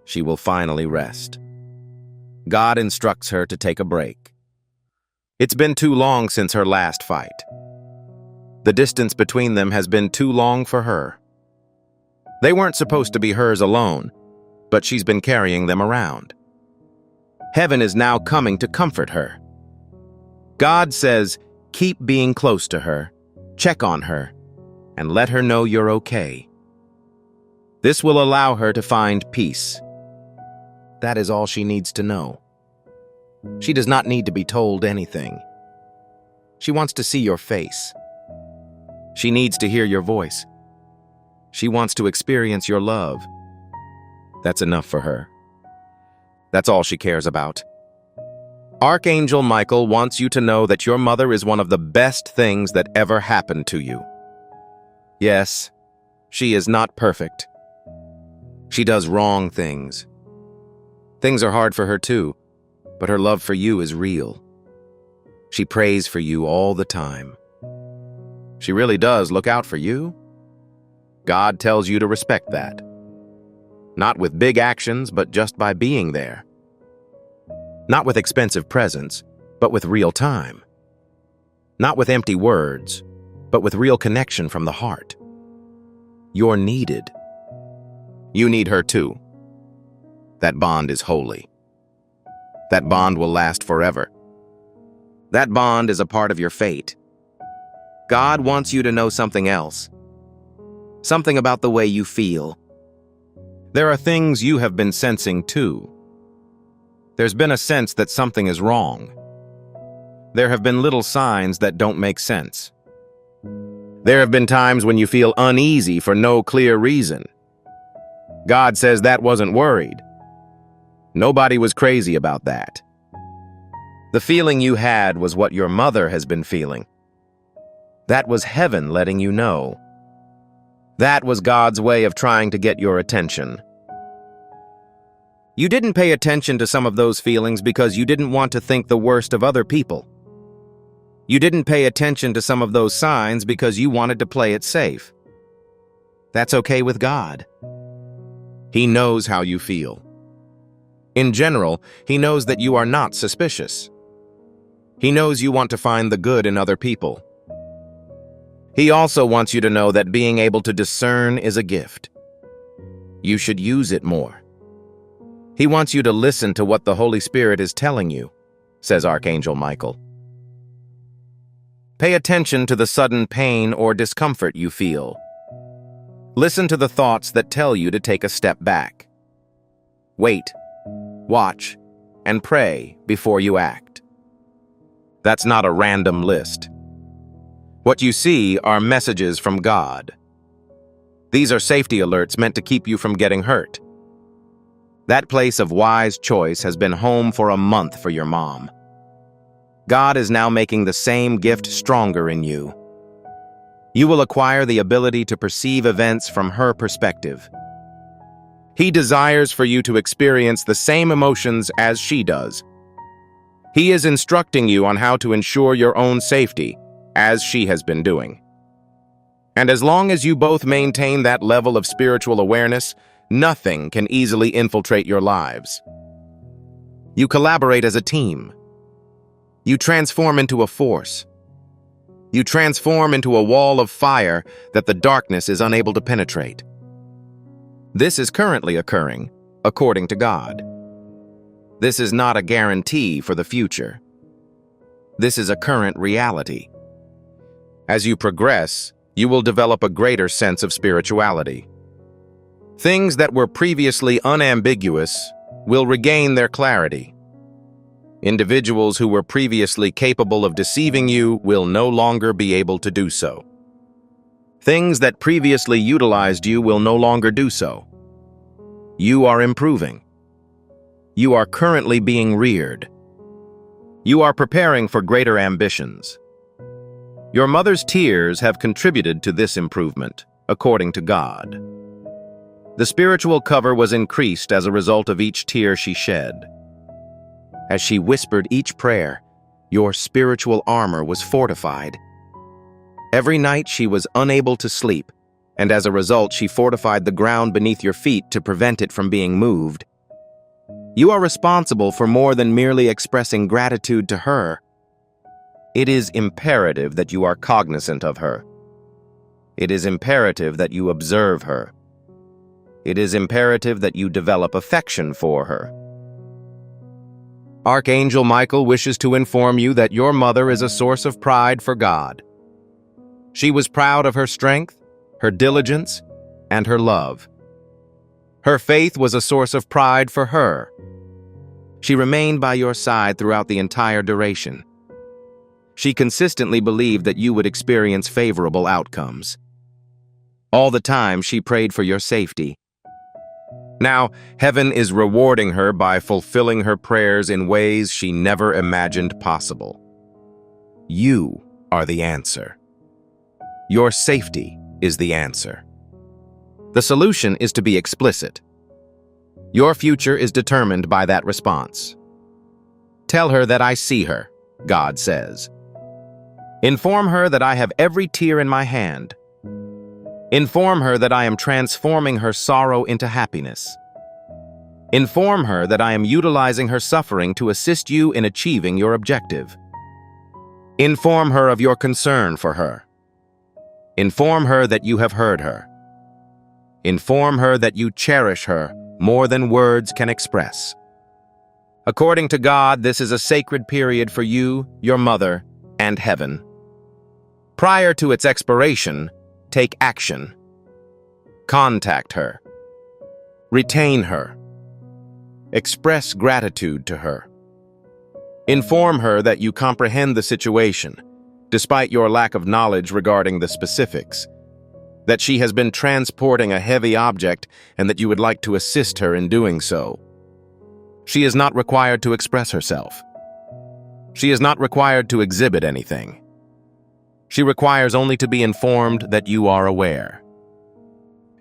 She will finally rest. God instructs her to take a break. It's been too long since her last fight. The distance between them has been too long for her. They weren't supposed to be hers alone, but she's been carrying them around. Heaven is now coming to comfort her. God says, keep being close to her, check on her, and let her know you're okay. This will allow her to find peace. That is all she needs to know. She does not need to be told anything. She wants to see your face. She needs to hear your voice. She wants to experience your love. That's enough for her. That's all she cares about. Archangel Michael wants you to know that your mother is one of the best things that ever happened to you. Yes, she is not perfect. She does wrong things. Things are hard for her too, but her love for you is real. She prays for you all the time. She really does look out for you. God tells you to respect that. Not with big actions, but just by being there. Not with expensive presents, but with real time. Not with empty words, but with real connection from the heart. You're needed. You need her too. That bond is holy. That bond will last forever. That bond is a part of your fate. God wants you to know something else. Something about the way you feel. There are things you have been sensing too. There's been a sense that something is wrong. There have been little signs that don't make sense. There have been times when you feel uneasy for no clear reason. God says that wasn't worried. Nobody was crazy about that. The feeling you had was what your mother has been feeling. That was heaven letting you know. That was God's way of trying to get your attention. You didn't pay attention to some of those feelings because you didn't want to think the worst of other people. You didn't pay attention to some of those signs because you wanted to play it safe. That's okay with God. He knows how you feel. In general, He knows that you are not suspicious. He knows you want to find the good in other people. He also wants you to know that being able to discern is a gift. You should use it more. He wants you to listen to what the Holy Spirit is telling you, says Archangel Michael. Pay attention to the sudden pain or discomfort you feel. Listen to the thoughts that tell you to take a step back. Wait, watch, and pray before you act. That's not a random list. What you see are messages from God. These are safety alerts meant to keep you from getting hurt. That place of wise choice has been home for a month for your mom. God is now making the same gift stronger in you. You will acquire the ability to perceive events from her perspective. He desires for you to experience the same emotions as she does. He is instructing you on how to ensure your own safety, as she has been doing. And as long as you both maintain that level of spiritual awareness, nothing can easily infiltrate your lives. You collaborate as a team. You transform into a force. You transform into a wall of fire that the darkness is unable to penetrate. This is currently occurring, according to God. This is not a guarantee for the future. This is a current reality. As you progress, you will develop a greater sense of spirituality. Things that were previously unambiguous will regain their clarity. Individuals who were previously capable of deceiving you will no longer be able to do so. Things that previously utilized you will no longer do so. You are improving. You are currently being reared. You are preparing for greater ambitions. Your mother's tears have contributed to this improvement, according to God. The spiritual cover was increased as a result of each tear she shed. As she whispered each prayer, your spiritual armor was fortified. Every night she was unable to sleep, and as a result she fortified the ground beneath your feet to prevent it from being moved. You are responsible for more than merely expressing gratitude to her. It is imperative that you are cognizant of her. It is imperative that you observe her. It is imperative that you develop affection for her. Archangel Michael wishes to inform you that your mother is a source of pride for God. She was proud of her strength, her diligence, and her love. Her faith was a source of pride for her. She remained by your side throughout the entire duration. She consistently believed that you would experience favorable outcomes. All the time, she prayed for your safety. Now, heaven is rewarding her by fulfilling her prayers in ways she never imagined possible. You are the answer. Your safety is the answer. The solution is to be explicit. Your future is determined by that response. Tell her that I see her, God says. Inform her that I have every tear in my hand. Inform her that I am transforming her sorrow into happiness. Inform her that I am utilizing her suffering to assist you in achieving your objective. Inform her of your concern for her. Inform her that you have heard her. Inform her that you cherish her more than words can express. According to God, this is a sacred period for you, your mother, and heaven. Prior to its expiration, take action. Contact her. Retain her. Express gratitude to her. Inform her that you comprehend the situation, despite your lack of knowledge regarding the specifics, that she has been transporting a heavy object and that you would like to assist her in doing so. She is not required to express herself. She is not required to exhibit anything. She requires only to be informed that you are aware.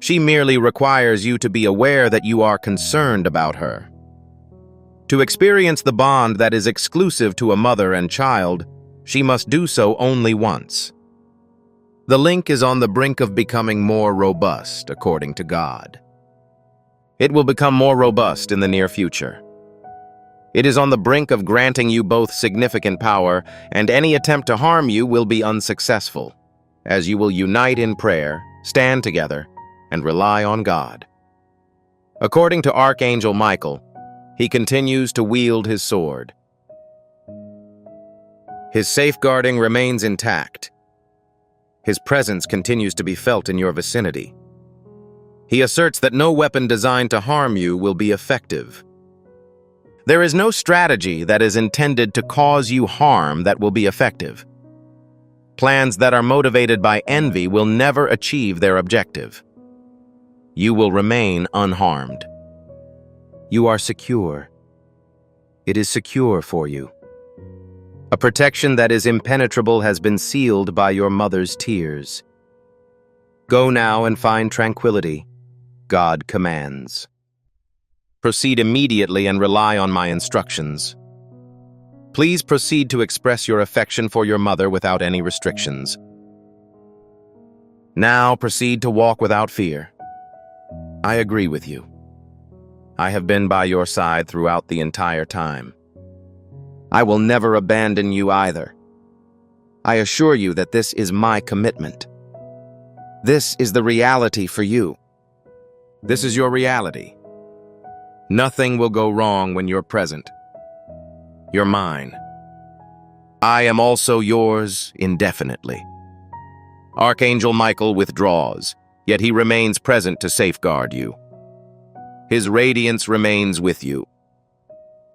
She merely requires you to be aware that you are concerned about her. To experience the bond that is exclusive to a mother and child, she must do so only once. The link is on the brink of becoming more robust, according to God. It will become more robust in the near future. It is on the brink of granting you both significant power, and any attempt to harm you will be unsuccessful, as you will unite in prayer, stand together, and rely on God. According to Archangel Michael, he continues to wield his sword. His safeguarding remains intact. His presence continues to be felt in your vicinity. He asserts that no weapon designed to harm you will be effective. There is no strategy that is intended to cause you harm that will be effective. Plans that are motivated by envy will never achieve their objective. You will remain unharmed. You are secure. It is secure for you. A protection that is impenetrable has been sealed by your mother's tears. Go now and find tranquility, God commands. Proceed immediately and rely on my instructions. Please proceed to express your affection for your mother without any restrictions. Now proceed to walk without fear. I agree with you. I have been by your side throughout the entire time. I will never abandon you either. I assure you that this is my commitment. This is the reality for you. This is your reality. Nothing will go wrong when you're present. You're mine. I am also yours indefinitely. Archangel Michael withdraws, yet he remains present to safeguard you. His radiance remains with you.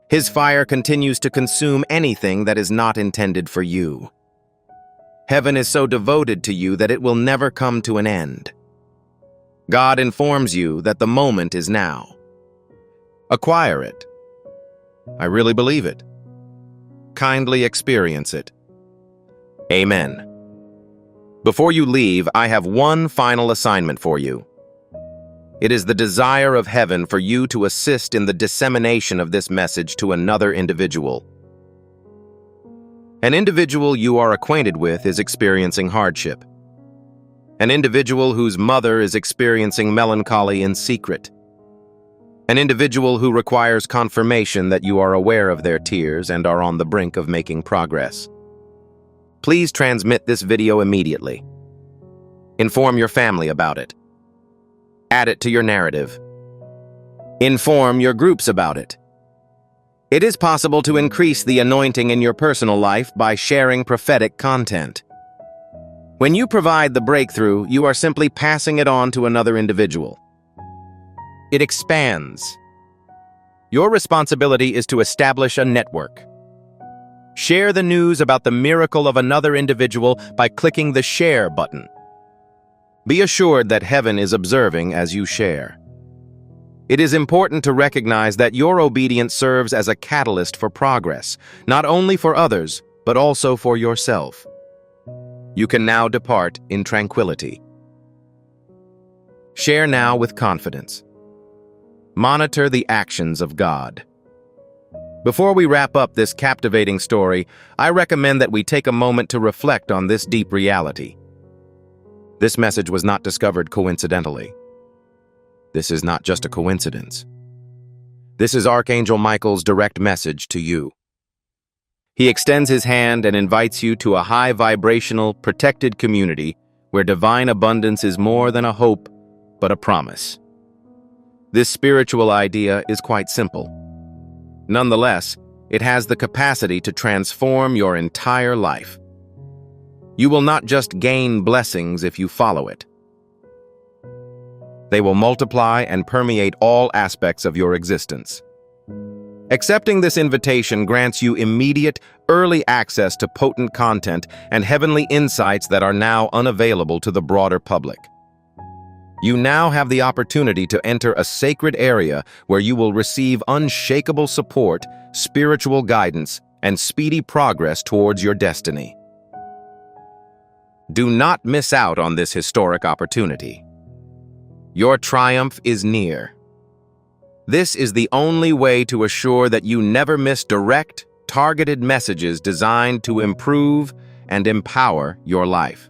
His fire continues to consume anything that is not intended for you. Heaven is so devoted to you that it will never come to an end. God informs you that the moment is now. Acquire it. I really believe it. Kindly experience it. Amen. Before you leave, I have one final assignment for you. It is the desire of heaven for you to assist in the dissemination of this message to another individual. An individual you are acquainted with is experiencing hardship. An individual whose mother is experiencing melancholy in secret. An individual who requires confirmation that you are aware of their tears and are on the brink of making progress. Please transmit this video immediately. Inform your family about it. Add it to your narrative. Inform your groups about it. It is possible to increase the anointing in your personal life by sharing prophetic content. When you provide the breakthrough, you are simply passing it on to another individual. It expands. Your responsibility is to establish a network. Share the news about the miracle of another individual by clicking the share button. Be assured that heaven is observing as you share. It is important to recognize that your obedience serves as a catalyst for progress, not only for others, but also for yourself. You can now depart in tranquility. Share now with confidence. Monitor the actions of God. Before we wrap up this captivating story, I recommend that we take a moment to reflect on this deep reality. This message was not discovered coincidentally. This is not just a coincidence. This is Archangel Michael's direct message to you. He extends his hand and invites you to a high-vibrational, protected community where divine abundance is more than a hope, but a promise. This spiritual idea is quite simple. Nonetheless, it has the capacity to transform your entire life. You will not just gain blessings if you follow it. They will multiply and permeate all aspects of your existence. Accepting this invitation grants you immediate, early access to potent content and heavenly insights that are now unavailable to the broader public. You now have the opportunity to enter a sacred area where you will receive unshakable support, spiritual guidance, and speedy progress towards your destiny. Do not miss out on this historic opportunity. Your triumph is near. This is the only way to assure that you never miss direct, targeted messages designed to improve and empower your life.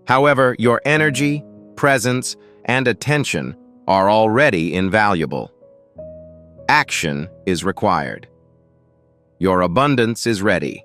However, your energy, presence, and attention are already invaluable. Action is required. Your abundance is ready.